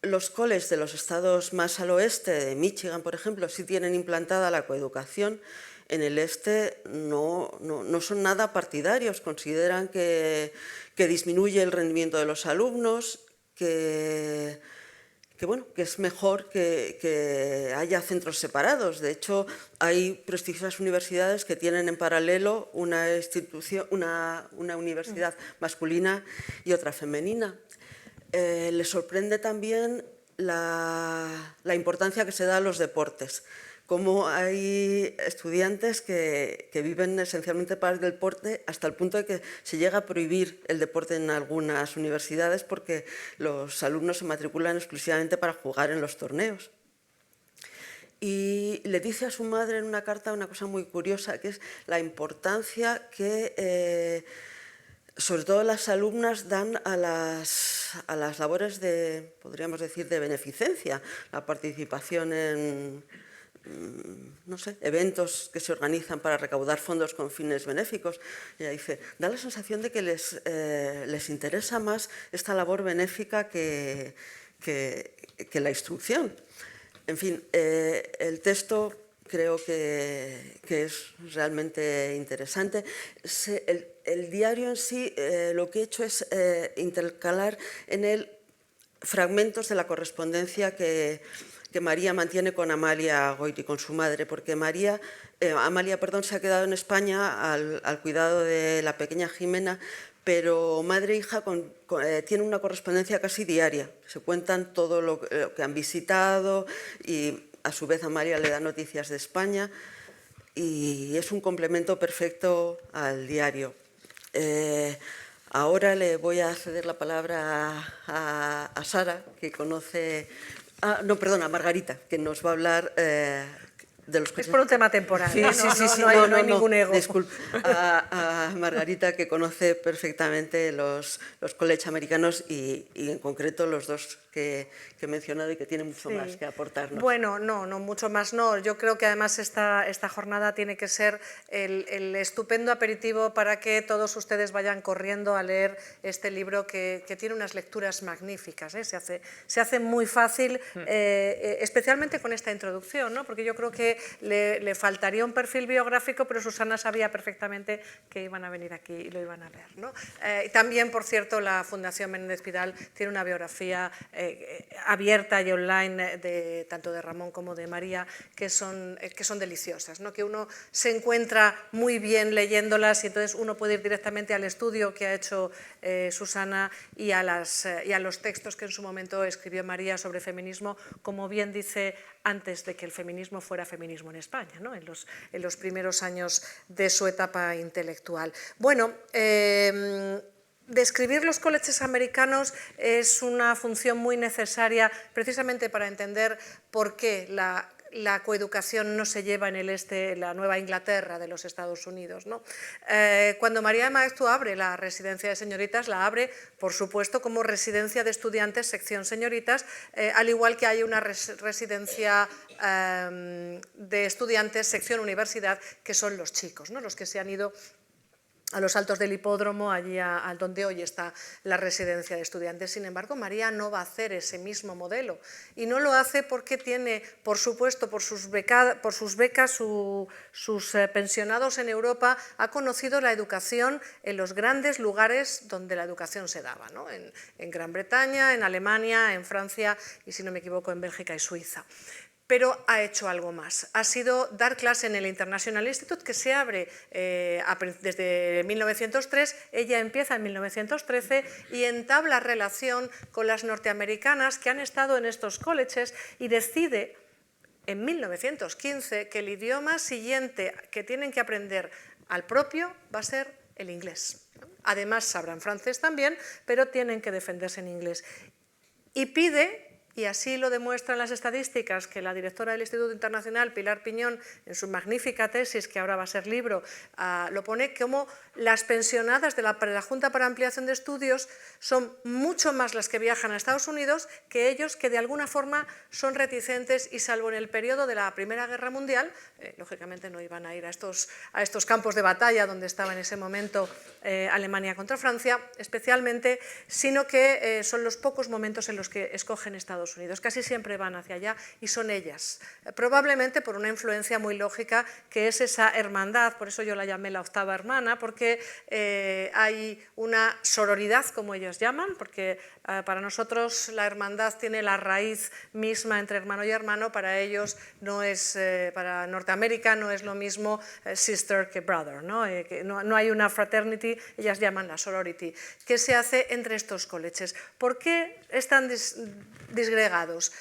[SPEAKER 3] los coles de los estados más al oeste, de Michigan, por ejemplo, sí tienen implantada la coeducación, en el este no son nada partidarios, consideran que disminuye el rendimiento de los alumnos, que es mejor que haya centros separados. De hecho, hay prestigiosas universidades que tienen en paralelo una universidad masculina y otra femenina. Le sorprende también la importancia que se da a los deportes. Como hay estudiantes que viven esencialmente para el deporte hasta el punto de que se llega a prohibir el deporte en algunas universidades porque los alumnos se matriculan exclusivamente para jugar en los torneos. Y le dice a su madre en una carta una cosa muy curiosa, que es la importancia que sobre todo las alumnas dan a las labores de, podríamos decir, de beneficencia, la participación en no sé, eventos que se organizan para recaudar fondos con fines benéficos. Ella dice, da la sensación de que les interesa más esta labor benéfica que la instrucción. En fin, el texto creo que es realmente interesante. El diario en sí, lo que he hecho es intercalar en él fragmentos de la correspondencia que María mantiene con Amalia Goiti, con su madre, porque Amalia se ha quedado en España al cuidado de la pequeña Jimena, pero madre e hija tienen una correspondencia casi diaria. Se cuentan todo lo que han visitado y a su vez Amalia le da noticias de España y es un complemento perfecto al diario. Ahora le voy a ceder la palabra a Sara, que conoce... a Margarita, que nos va a hablar de los coches.
[SPEAKER 4] Es por un tema temporal,
[SPEAKER 3] sí,
[SPEAKER 4] ¿eh? No hay ningún ego.
[SPEAKER 3] Disculpe. A Margarita, que conoce perfectamente los college americanos y en concreto los dos que he mencionado y que tiene mucho más que aportarnos.
[SPEAKER 4] Bueno, no, mucho más no. Yo creo que además esta jornada tiene que ser el estupendo aperitivo para que todos ustedes vayan corriendo a leer este libro que tiene unas lecturas magníficas, ¿eh? Se hace muy fácil, especialmente con esta introducción, ¿no? Porque yo creo que que le faltaría un perfil biográfico, pero Susana sabía perfectamente que iban a venir aquí y lo iban a ver, ¿no? También, por cierto, la Fundación Menéndez Pidal tiene una biografía abierta y online tanto de Ramón como de María que son deliciosas, ¿no? Que uno se encuentra muy bien leyéndolas y entonces uno puede ir directamente al estudio que ha hecho Susana y a los textos que en su momento escribió María sobre feminismo, como bien dice, antes de que el feminismo fuera feminismo en España, ¿no? En los primeros años de su etapa intelectual. Bueno, describir los colleges americanos es una función muy necesaria precisamente para entender por qué la coeducación no se lleva en el este, la Nueva Inglaterra de los Estados Unidos, ¿no? Cuando María de Maeztu abre la residencia de señoritas, la abre, por supuesto, como residencia de estudiantes, sección señoritas, al igual que hay una residencia de estudiantes, sección universidad, que son los chicos, ¿no? Los que se han ido a los altos del hipódromo, allí donde hoy está la residencia de estudiantes. Sin embargo, María no va a hacer ese mismo modelo y no lo hace porque tiene, por supuesto, por sus becas, sus pensionados en Europa, ha conocido la educación en los grandes lugares donde la educación se daba, ¿no? En Gran Bretaña, en Alemania, en Francia y, si no me equivoco, en Bélgica y Suiza. Pero ha hecho algo más. Ha sido dar clase en el International Institute, que se abre desde 1903, ella empieza en 1913 y entabla relación con las norteamericanas que han estado en estos colleges y decide en 1915 que el idioma siguiente que tienen que aprender al propio va a ser el inglés. Además sabrán francés también, pero tienen que defenderse en inglés. Y pide, y así lo demuestran las estadísticas que la directora del Instituto Internacional, Pilar Piñón, en su magnífica tesis, que ahora va a ser libro, lo pone como las pensionadas de la Junta para Ampliación de Estudios son mucho más las que viajan a Estados Unidos que ellos, que de alguna forma son reticentes y salvo en el periodo de la Primera Guerra Mundial, lógicamente no iban a ir a estos campos de batalla donde estaba en ese momento Alemania contra Francia, especialmente, sino que son los pocos momentos en los que escogen Estados Unidos. Casi siempre van hacia allá y son ellas, probablemente por una influencia muy lógica que es esa hermandad, por eso yo la llamé la octava hermana, porque hay una sororidad, como ellos llaman, porque para nosotros la hermandad tiene la raíz misma entre hermano y hermano, para ellos no es, para Norteamérica no es lo mismo sister que brother, ¿no? No hay una fraternity, ellas llaman la sorority, que se hace entre estos colleges. ¿Por qué están disgregados?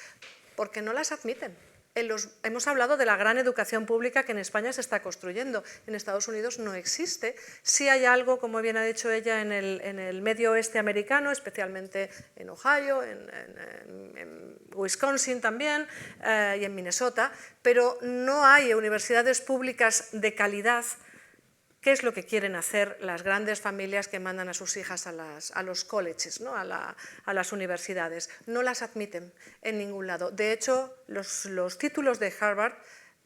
[SPEAKER 4] Porque no las admiten. Hemos hablado de la gran educación pública que en España se está construyendo. En Estados Unidos no existe. Sí hay algo, como bien ha dicho ella, en el medio oeste americano, especialmente en Ohio, en Wisconsin también y en Minnesota, pero no hay universidades públicas de calidad. ¿Qué es lo que quieren hacer las grandes familias que mandan a sus hijas a los colleges, ¿no? a las universidades? No las admiten en ningún lado. De hecho, los títulos de Harvard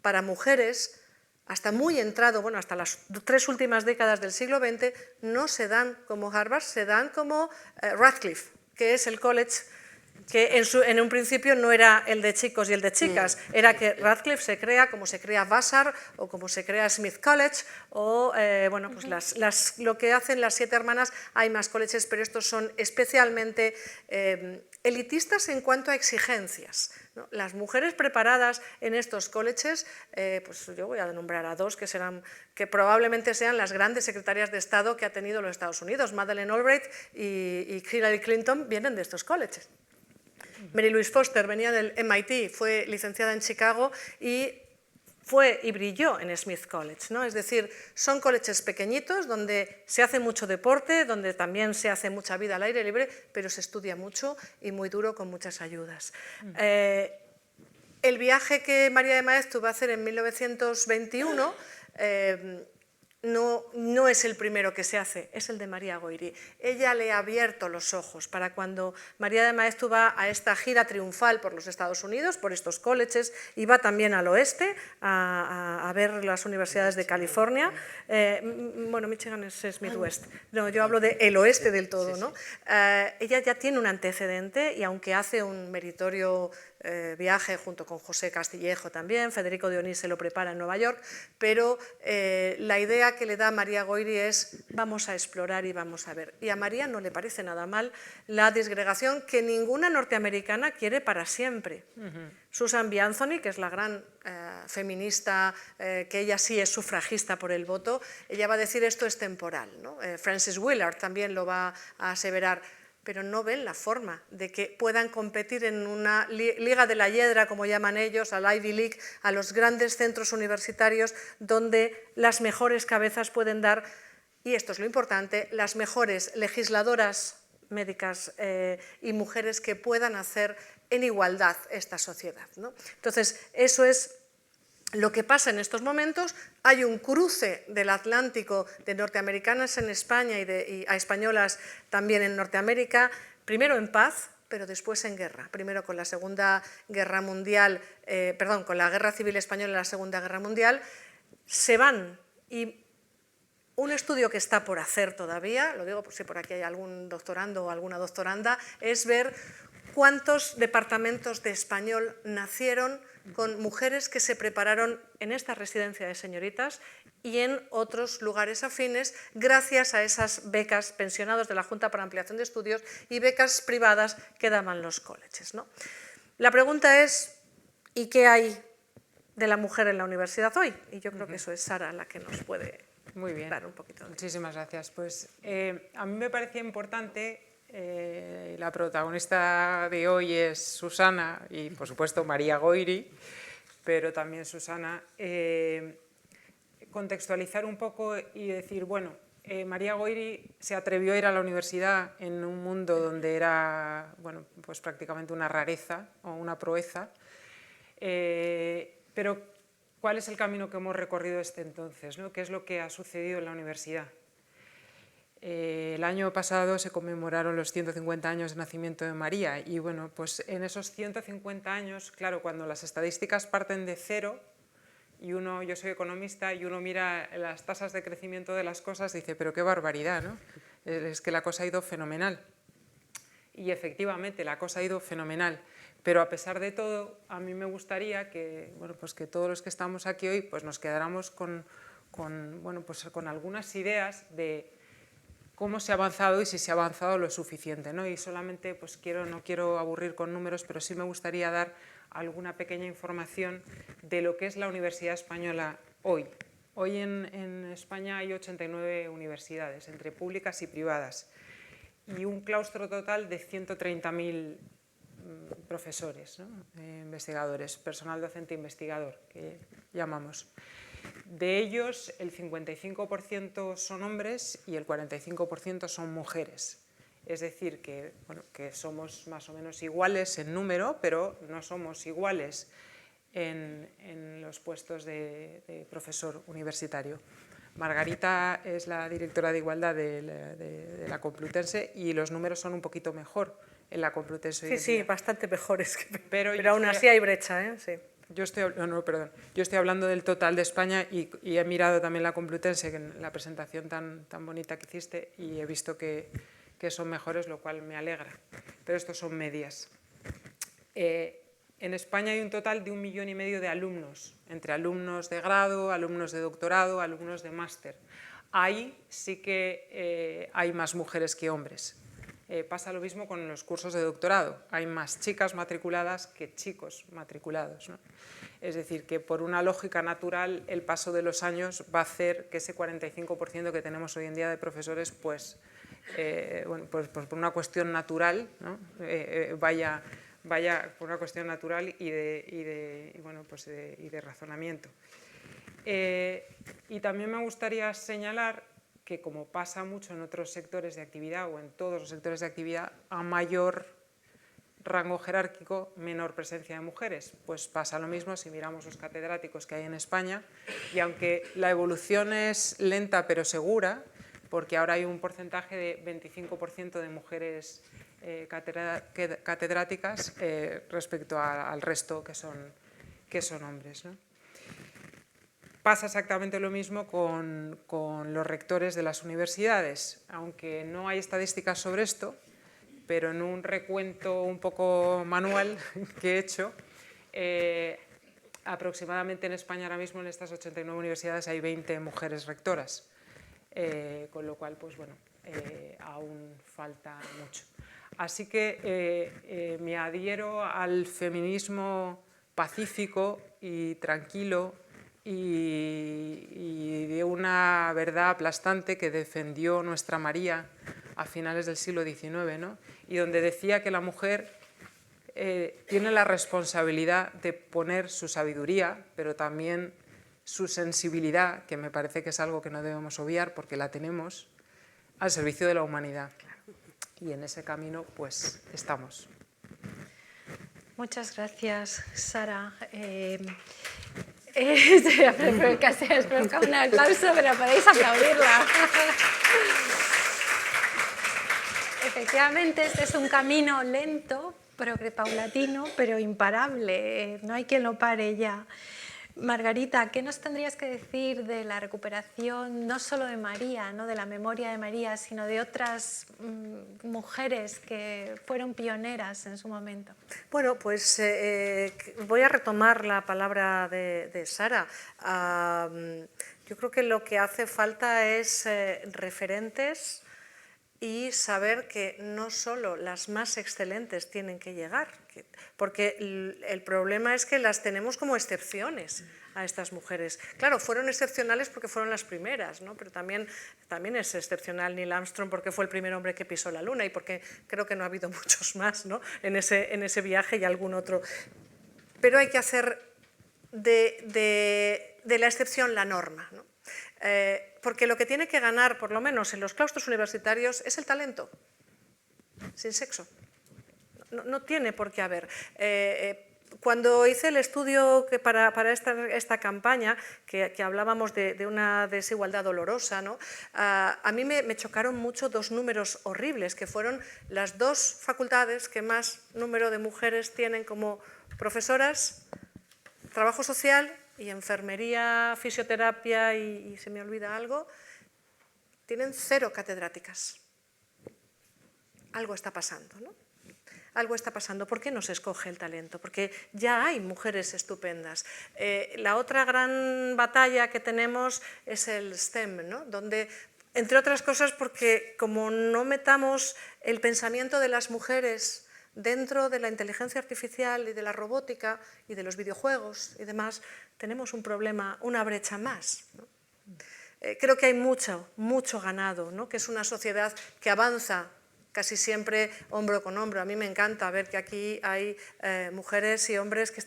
[SPEAKER 4] para mujeres, hasta muy entrado, bueno, hasta las 3 últimas décadas del siglo XX, no se dan como Harvard, se dan como Radcliffe, que es el college que en un principio no era el de chicos y el de chicas, era que Radcliffe se crea como se crea Vassar o como se crea Smith College o bueno, pues lo que hacen las 7 hermanas. Hay más colleges, pero estos son especialmente elitistas en cuanto a exigencias, ¿no? Las mujeres preparadas en estos colleges, pues yo voy a nombrar a 2 que probablemente sean las grandes secretarias de Estado que ha tenido los Estados Unidos. Madeleine Albright y Hillary Clinton vienen de estos colleges. Mary Louise Foster venía del MIT, fue licenciada en Chicago y brilló en Smith College, ¿no? Es decir, son colleges pequeñitos donde se hace mucho deporte, donde también se hace mucha vida al aire libre, pero se estudia mucho y muy duro con muchas ayudas. El viaje que María de Maeztu va a hacer en 1921 no es el primero que se hace, es el de María Goyri. Ella le ha abierto los ojos para cuando María de Maeztu va a esta gira triunfal por los Estados Unidos, por estos colleges, y va también al oeste a ver las universidades de California. Bueno, Michigan es Midwest. No, yo hablo del oeste del todo, ¿no? Ella ya tiene un antecedente y aunque hace un meritorio viaje junto con José Castillejo también, Federico Dionís se lo prepara en Nueva York, pero la idea que le da María Goyri es vamos a explorar y vamos a ver. Y a María no le parece nada mal la disgregación que ninguna norteamericana quiere para siempre. Susan B. Anthony, que es la gran feminista, que ella sí es sufragista por el voto, ella va a decir esto es temporal, ¿no? Frances Willard también lo va a aseverar, pero no ven la forma de que puedan competir en una liga de la hiedra, como llaman ellos, al Ivy League, a los grandes centros universitarios donde las mejores cabezas pueden dar, y esto es lo importante, las mejores legisladoras médicas y mujeres que puedan hacer en igualdad esta sociedad, ¿no? Entonces, eso es lo que pasa en estos momentos. Hay un cruce del Atlántico de norteamericanas en España y a españolas también en Norteamérica, primero en paz, pero después en guerra. Primero con la Segunda Guerra Mundial, con la Guerra Civil Española y la Segunda Guerra Mundial, se van y un estudio que está por hacer todavía, lo digo por si por aquí hay algún doctorando o alguna doctoranda, es ver cuántos departamentos de español nacieron con mujeres que se prepararon en esta residencia de señoritas y en otros lugares afines gracias a esas becas, pensionados de la Junta para Ampliación de Estudios y becas privadas que daban los colleges, ¿no? La pregunta es, ¿y qué hay de la mujer en la universidad hoy? Y yo creo que eso es Sara la que nos puede dar un poquito de...
[SPEAKER 2] Muchísimas gracias. Pues a mí me parecía importante, la protagonista de hoy es Susana y por supuesto María Goyri, pero también Susana, contextualizar un poco y decir, bueno, María Goyri se atrevió a ir a la universidad en un mundo donde era, bueno, pues prácticamente una rareza o una proeza, pero ¿cuál es el camino que hemos recorrido desde entonces, ¿no? ¿Qué es lo que ha sucedido en la universidad? El año pasado se conmemoraron los 150 años de nacimiento de María y bueno, pues en esos 150 años, claro, cuando las estadísticas parten de cero y yo soy economista y uno mira las tasas de crecimiento de las cosas y dice, pero qué barbaridad, ¿no? Es que la cosa ha ido fenomenal. Y efectivamente la cosa ha ido fenomenal. Pero a pesar de todo, a mí me gustaría que, bueno, pues que todos los que estamos aquí hoy pues nos quedáramos con algunas ideas de cómo se ha avanzado y si se ha avanzado lo suficiente, ¿no? Y solamente pues no quiero aburrir con números, pero sí me gustaría dar alguna pequeña información de lo que es la Universidad Española hoy. Hoy en España hay 89 universidades, entre públicas y privadas, y un claustro total de 130.000 profesores, ¿no? Investigadores, personal docente investigador, que llamamos. De ellos, el 55% son hombres y el 45% son mujeres. Es decir, que, bueno, que somos más o menos iguales en número, pero no somos iguales en los puestos de profesor universitario. Margarita es la directora de Igualdad de la Complutense y los números son un poquito mejor en la Complutense.
[SPEAKER 4] Sí, bastante mejores, pero aún así hay brecha, ¿eh? Sí.
[SPEAKER 2] Yo estoy hablando del total de España y he mirado también la Complutense en la presentación tan bonita que hiciste y he visto que son mejores, lo cual me alegra, pero estos son medias. En España hay un total de 1,5 millones de alumnos, entre alumnos de grado, alumnos de doctorado, alumnos de máster. Ahí sí que hay más mujeres que hombres. Pasa lo mismo con los cursos de doctorado. Hay más chicas matriculadas que chicos matriculados, ¿no? Es decir, que por una lógica natural el paso de los años va a hacer que ese 45% que tenemos hoy en día de profesores, pues por una cuestión natural, ¿no? vaya por una cuestión natural y de razonamiento. Y también me gustaría señalar que, como pasa mucho en otros sectores de actividad o en todos los sectores de actividad, a mayor rango jerárquico, menor presencia de mujeres. Pues pasa lo mismo si miramos los catedráticos que hay en España, y aunque la evolución es lenta pero segura, porque ahora hay un porcentaje de 25% de mujeres catedráticas respecto al resto que son hombres, ¿no? Pasa exactamente lo mismo con los rectores de las universidades. Aunque no hay estadísticas sobre esto, pero en un recuento un poco manual que he hecho, aproximadamente en España ahora mismo en estas 89 universidades hay 20 mujeres rectoras, con lo cual pues bueno, aún falta mucho. Así que me adhiero al feminismo pacífico y tranquilo y de una verdad aplastante que defendió nuestra María a finales del siglo XIX, ¿no? Y donde decía que la mujer tiene la responsabilidad de poner su sabiduría, pero también su sensibilidad, que me parece que es algo que no debemos obviar porque la tenemos, al servicio de la humanidad. Y en ese camino pues estamos.
[SPEAKER 1] Muchas gracias, Sara. Casi has provocado un aplauso, pero podéis aplaudirla. Efectivamente, este es un camino lento, paulatino, pero imparable. No hay quien lo pare ya. Margarita, ¿qué nos tendrías que decir de la recuperación, no solo de María, no de la memoria de María, sino de otras mujeres que fueron pioneras en su momento?
[SPEAKER 4] Bueno, pues voy a retomar la palabra de Sara. Yo creo que lo que hace falta es referentes y saber que no solo las más excelentes tienen que llegar, porque el problema es que las tenemos como excepciones a estas mujeres. Claro, fueron excepcionales porque fueron las primeras, ¿no? Pero también es excepcional Neil Armstrong porque fue el primer hombre que pisó la Luna y porque creo que no ha habido muchos más, ¿no? en ese viaje y algún otro. Pero hay que hacer de la excepción la norma, ¿no? Porque lo que tiene que ganar, por lo menos en los claustros universitarios, es el talento, sin sexo. No tiene por qué haber. Cuando hice el estudio que para esta campaña, que hablábamos de una desigualdad dolorosa, ¿no? A mí me chocaron mucho dos números horribles, que fueron las dos facultades que más número de mujeres tienen como profesoras, trabajo social y enfermería, fisioterapia y se me olvida algo, tienen 0 catedráticas. Algo está pasando, ¿no? Algo está pasando. ¿Por qué no se escoge el talento? Porque ya hay mujeres estupendas. La otra gran batalla que tenemos es el STEM, ¿no? Donde, entre otras cosas, porque como no metamos el pensamiento de las mujeres dentro de la inteligencia artificial y de la robótica y de los videojuegos y demás, tenemos un problema, una brecha más, ¿no? Creo que hay mucho ganado, ¿no? Que es una sociedad que avanza casi siempre hombro con hombro. A mí me encanta ver que aquí hay mujeres y hombres que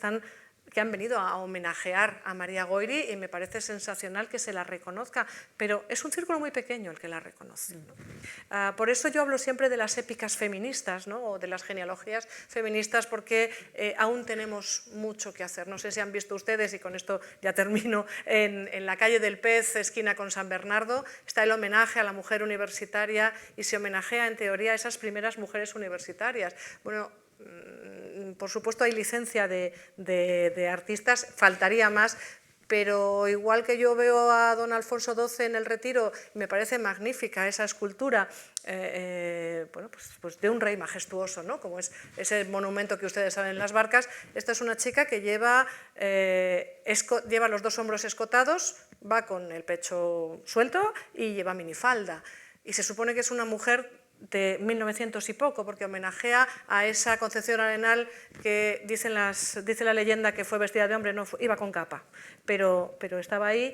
[SPEAKER 4] han venido a homenajear a María Goyri y me parece sensacional que se la reconozca, pero es un círculo muy pequeño el que la reconoce, ¿no? Por eso yo hablo siempre de las épicas feministas, ¿no? O de las genealogías feministas, porque aún tenemos mucho que hacer. No sé si han visto ustedes, y con esto ya termino, en la calle del Pez, esquina con San Bernardo, está el homenaje a la mujer universitaria y se homenajea en teoría a esas primeras mujeres universitarias. Bueno, por supuesto hay licencia de artistas, faltaría más, pero igual que yo veo a don Alfonso XII en el Retiro, me parece magnífica esa escultura, bueno, pues de un rey majestuoso, ¿no? Como es ese monumento que ustedes saben en las barcas. Esta es una chica que lleva los dos hombros escotados, va con el pecho suelto y lleva minifalda. Y se supone que es una mujer de 1900 y poco, porque homenajea a esa Concepción Arenal que dice la leyenda que fue vestida de hombre, no, iba con capa, pero estaba ahí.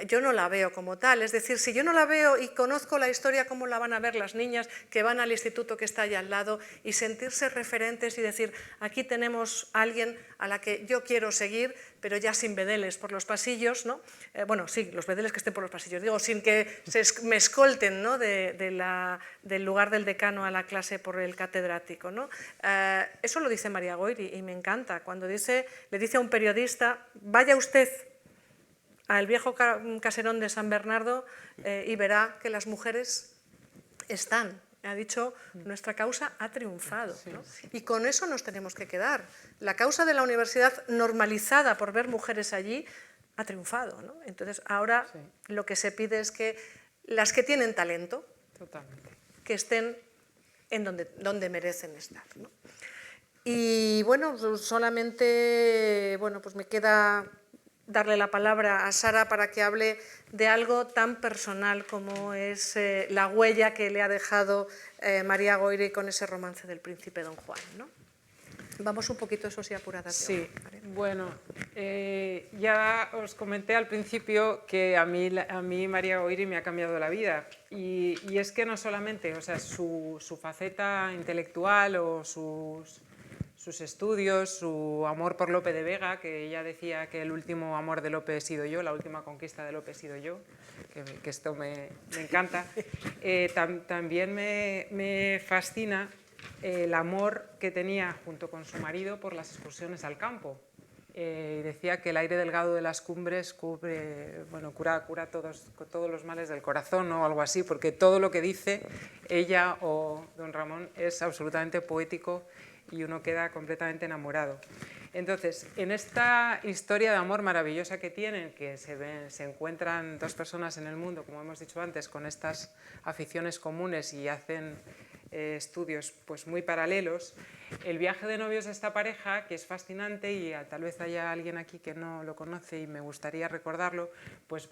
[SPEAKER 4] Yo no la veo como tal, es decir, si yo no la veo y conozco la historia, ¿cómo la van a ver las niñas que van al instituto que está allá al lado y sentirse referentes y decir, aquí tenemos a alguien a la que yo quiero seguir, pero ya sin bedeles por los pasillos, ¿no? Bueno, sí, los bedeles que estén por los pasillos, digo, sin que me escolten, ¿no? del lugar del decano a la clase por el catedrático, ¿no? Eso lo dice María Goyri y me encanta, cuando le dice a un periodista, vaya usted al viejo caserón de San Bernardo y verá que las mujeres están. Ha dicho, nuestra causa ha triunfado, ¿no? Y con eso nos tenemos que quedar. La causa de la universidad, normalizada por ver mujeres allí, ha triunfado, ¿no? Entonces, ahora lo que se pide es que las que tienen talento, que estén en donde merecen estar, ¿no? Y bueno, solamente pues me queda darle la palabra a Sara para que hable de algo tan personal como es la huella que le ha dejado María Goyri con ese romance del Príncipe Don Juan, ¿no? Vamos un poquito, eso sí, apuradas.
[SPEAKER 2] Sí, bueno, ya os comenté al principio que a mí María Goyri me ha cambiado la vida, y es que no solamente, o sea, su faceta intelectual o sus estudios, su amor por Lope de Vega, que ella decía que el último amor de Lope he sido yo, la última conquista de Lope he sido yo, que esto me encanta. También me fascina el amor que tenía junto con su marido por las excursiones al campo. Decía que el aire delgado de las cumbres cura todos los males del corazón o algo así, porque todo lo que dice ella o don Ramón es absolutamente poético y uno queda completamente enamorado. Entonces, en esta historia de amor maravillosa que tienen, que se encuentran dos personas en el mundo, como hemos dicho antes, con estas aficiones comunes y hacen estudios pues muy paralelos, el viaje de novios de esta pareja, que es fascinante y tal vez haya alguien aquí que no lo conoce y me gustaría recordarlo, pues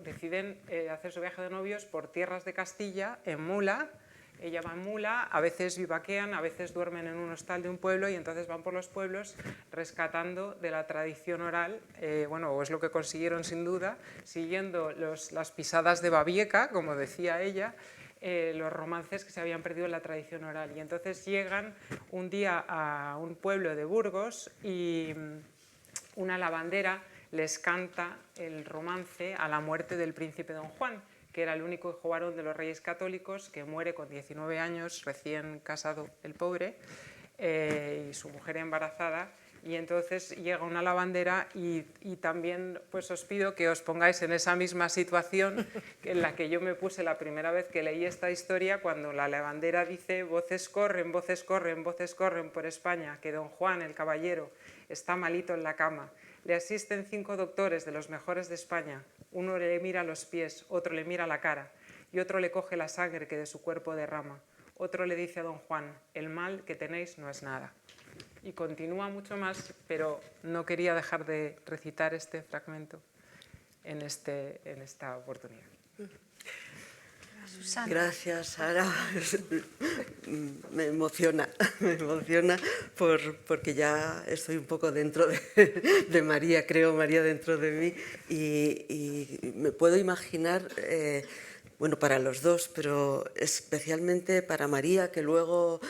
[SPEAKER 2] deciden hacer su viaje de novios por tierras de Castilla en mula. Ella va en mula, a veces vivaquean, a veces duermen en un hostal de un pueblo y entonces van por los pueblos rescatando de la tradición oral, o es lo que consiguieron sin duda, siguiendo las pisadas de Babieca, como decía ella, los romances que se habían perdido en la tradición oral. Y entonces llegan un día a un pueblo de Burgos y una lavandera les canta el romance a la muerte del príncipe Don Juan, que era el único hijo varón de los reyes católicos, que muere con 19 años, recién casado el pobre, y su mujer embarazada. Y entonces llega una lavandera y también pues os pido que os pongáis en esa misma situación en la que yo me puse la primera vez que leí esta historia, cuando la lavandera dice: voces corren, voces corren, voces corren por España, que Don Juan, el caballero, está malito en la cama. Le asisten 5 doctores de los mejores de España. Uno le mira los pies, otro le mira la cara y otro le coge la sangre que de su cuerpo derrama. Otro le dice a Don Juan: el mal que tenéis no es nada. Y continúa mucho más, pero no quería dejar de recitar este fragmento en esta oportunidad.
[SPEAKER 1] Susana.
[SPEAKER 3] Gracias, Sara. Me emociona porque ya estoy un poco dentro de María, creo María dentro de mí, y me puedo imaginar, para los dos, pero especialmente para María, que luego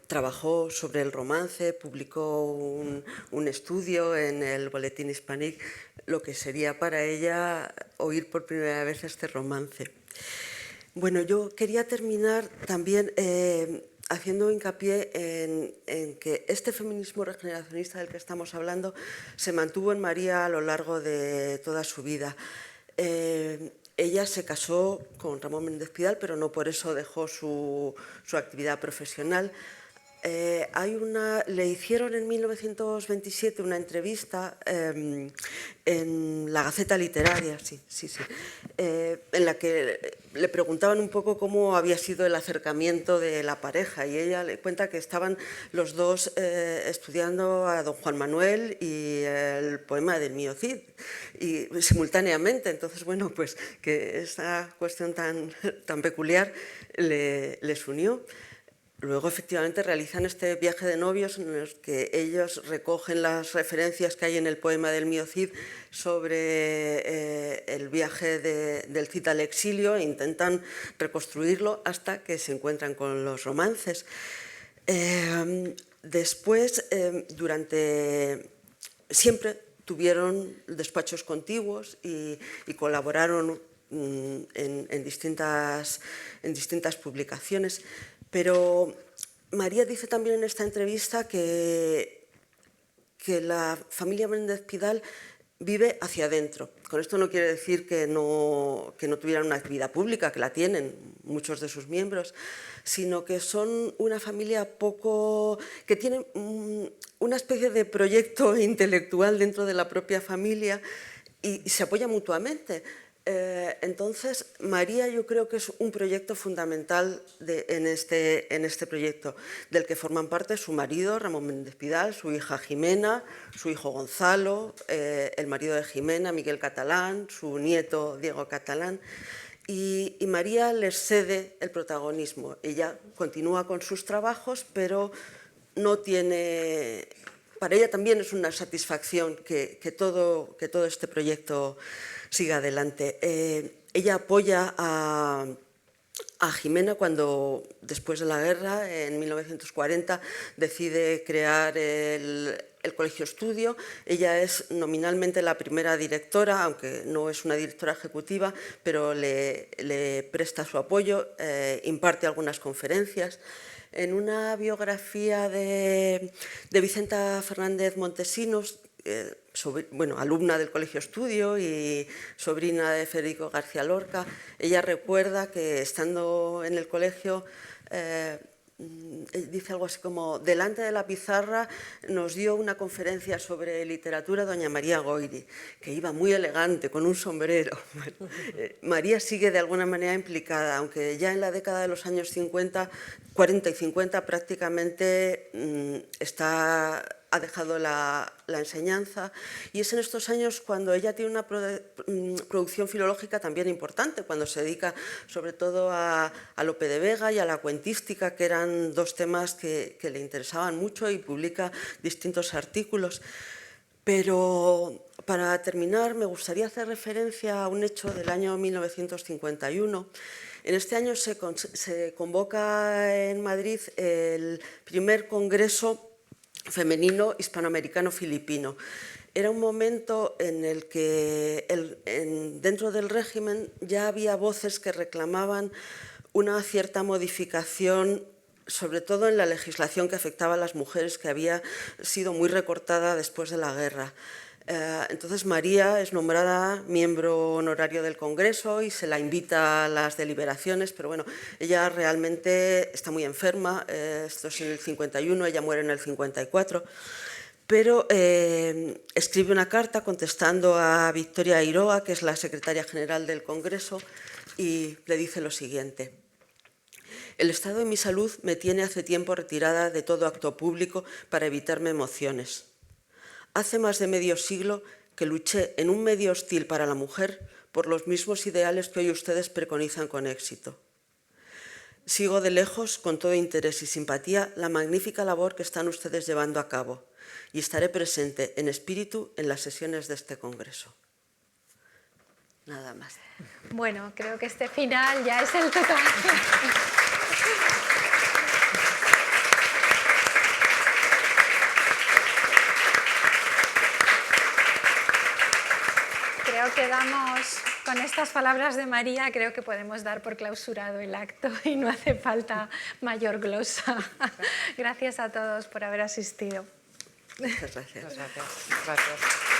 [SPEAKER 3] trabajó sobre el romance, publicó un estudio en el Boletín Hispanic, lo que sería para ella oír por primera vez este romance. Bueno, yo quería terminar también haciendo hincapié en que este feminismo regeneracionista del que estamos hablando se mantuvo en María a lo largo de toda su vida. Ella se casó con Ramón Méndez Pidal, pero no por eso dejó su actividad profesional. Le hicieron en 1927 una entrevista en la Gaceta Literaria, en la que le preguntaban un poco cómo había sido el acercamiento de la pareja, y ella le cuenta que estaban los dos estudiando a don Juan Manuel y el poema del Mío Cid, y simultáneamente. Entonces, pues que esa cuestión tan peculiar les unió. Luego, efectivamente, realizan este viaje de novios en el que ellos recogen las referencias que hay en el poema del Mío Cid sobre el viaje del Cid al exilio e intentan reconstruirlo hasta que se encuentran con los romances. Después, siempre tuvieron despachos contiguos y colaboraron en distintas publicaciones. Pero María dice también en esta entrevista que la familia Méndez Pidal vive hacia adentro. Con esto no quiere decir que no tuvieran una actividad pública, que la tienen muchos de sus miembros, sino que son una familia que tiene una especie de proyecto intelectual dentro de la propia familia y se apoya mutuamente. Entonces, María yo creo que es un proyecto fundamental en este proyecto, del que forman parte su marido, Ramón Méndez Pidal, su hija Jimena, su hijo Gonzalo, el marido de Jimena, Miguel Catalán, su nieto Diego Catalán, y María les cede el protagonismo. Ella continúa con sus trabajos, pero no tiene... Para ella también es una satisfacción que todo este proyecto siga adelante. Ella apoya a Jimena cuando, después de la guerra, en 1940, decide crear el Colegio Estudio. Ella es nominalmente la primera directora, aunque no es una directora ejecutiva, pero le presta su apoyo, imparte algunas conferencias. En una biografía de Vicenta Fernández Montesinos, alumna del Colegio Estudio y sobrina de Federico García Lorca, ella recuerda que estando en el colegio, dice algo así como: delante de la pizarra nos dio una conferencia sobre literatura doña María Goiri, que iba muy elegante, con un sombrero. María sigue de alguna manera implicada, aunque ya en la década de los años 40 y 50 prácticamente ha dejado la enseñanza, y es en estos años cuando ella tiene una producción filológica también importante, cuando se dedica sobre todo a Lope de Vega y a la cuentística, que eran dos temas que le interesaban mucho, y publica distintos artículos. Pero para terminar me gustaría hacer referencia a un hecho del año 1951. En este año se convoca en Madrid el primer congreso femenino hispanoamericano-filipino. Era un momento en el que dentro del régimen ya había voces que reclamaban una cierta modificación, sobre todo en la legislación que afectaba a las mujeres, que había sido muy recortada después de la guerra. Entonces María es nombrada miembro honorario del Congreso y se la invita a las deliberaciones, pero bueno, ella realmente está muy enferma. Esto es en el 51, ella muere en el 54, pero escribe una carta contestando a Victoria Eiroa, que es la secretaria general del Congreso, y le dice lo siguiente: el estado de mi salud me tiene hace tiempo retirada de todo acto público para evitarme emociones. Hace más de medio siglo que luché en un medio hostil para la mujer por los mismos ideales que hoy ustedes preconizan con éxito. Sigo de lejos, con todo interés y simpatía, la magnífica labor que están ustedes llevando a cabo, y estaré presente en espíritu en las sesiones de este congreso. Nada más.
[SPEAKER 1] Bueno, creo que este final ya es el total. Creo que con estas palabras de María, creo que podemos dar por clausurado el acto y no hace falta mayor glosa. Gracias a todos por haber asistido.
[SPEAKER 3] Muchas gracias.
[SPEAKER 2] Gracias.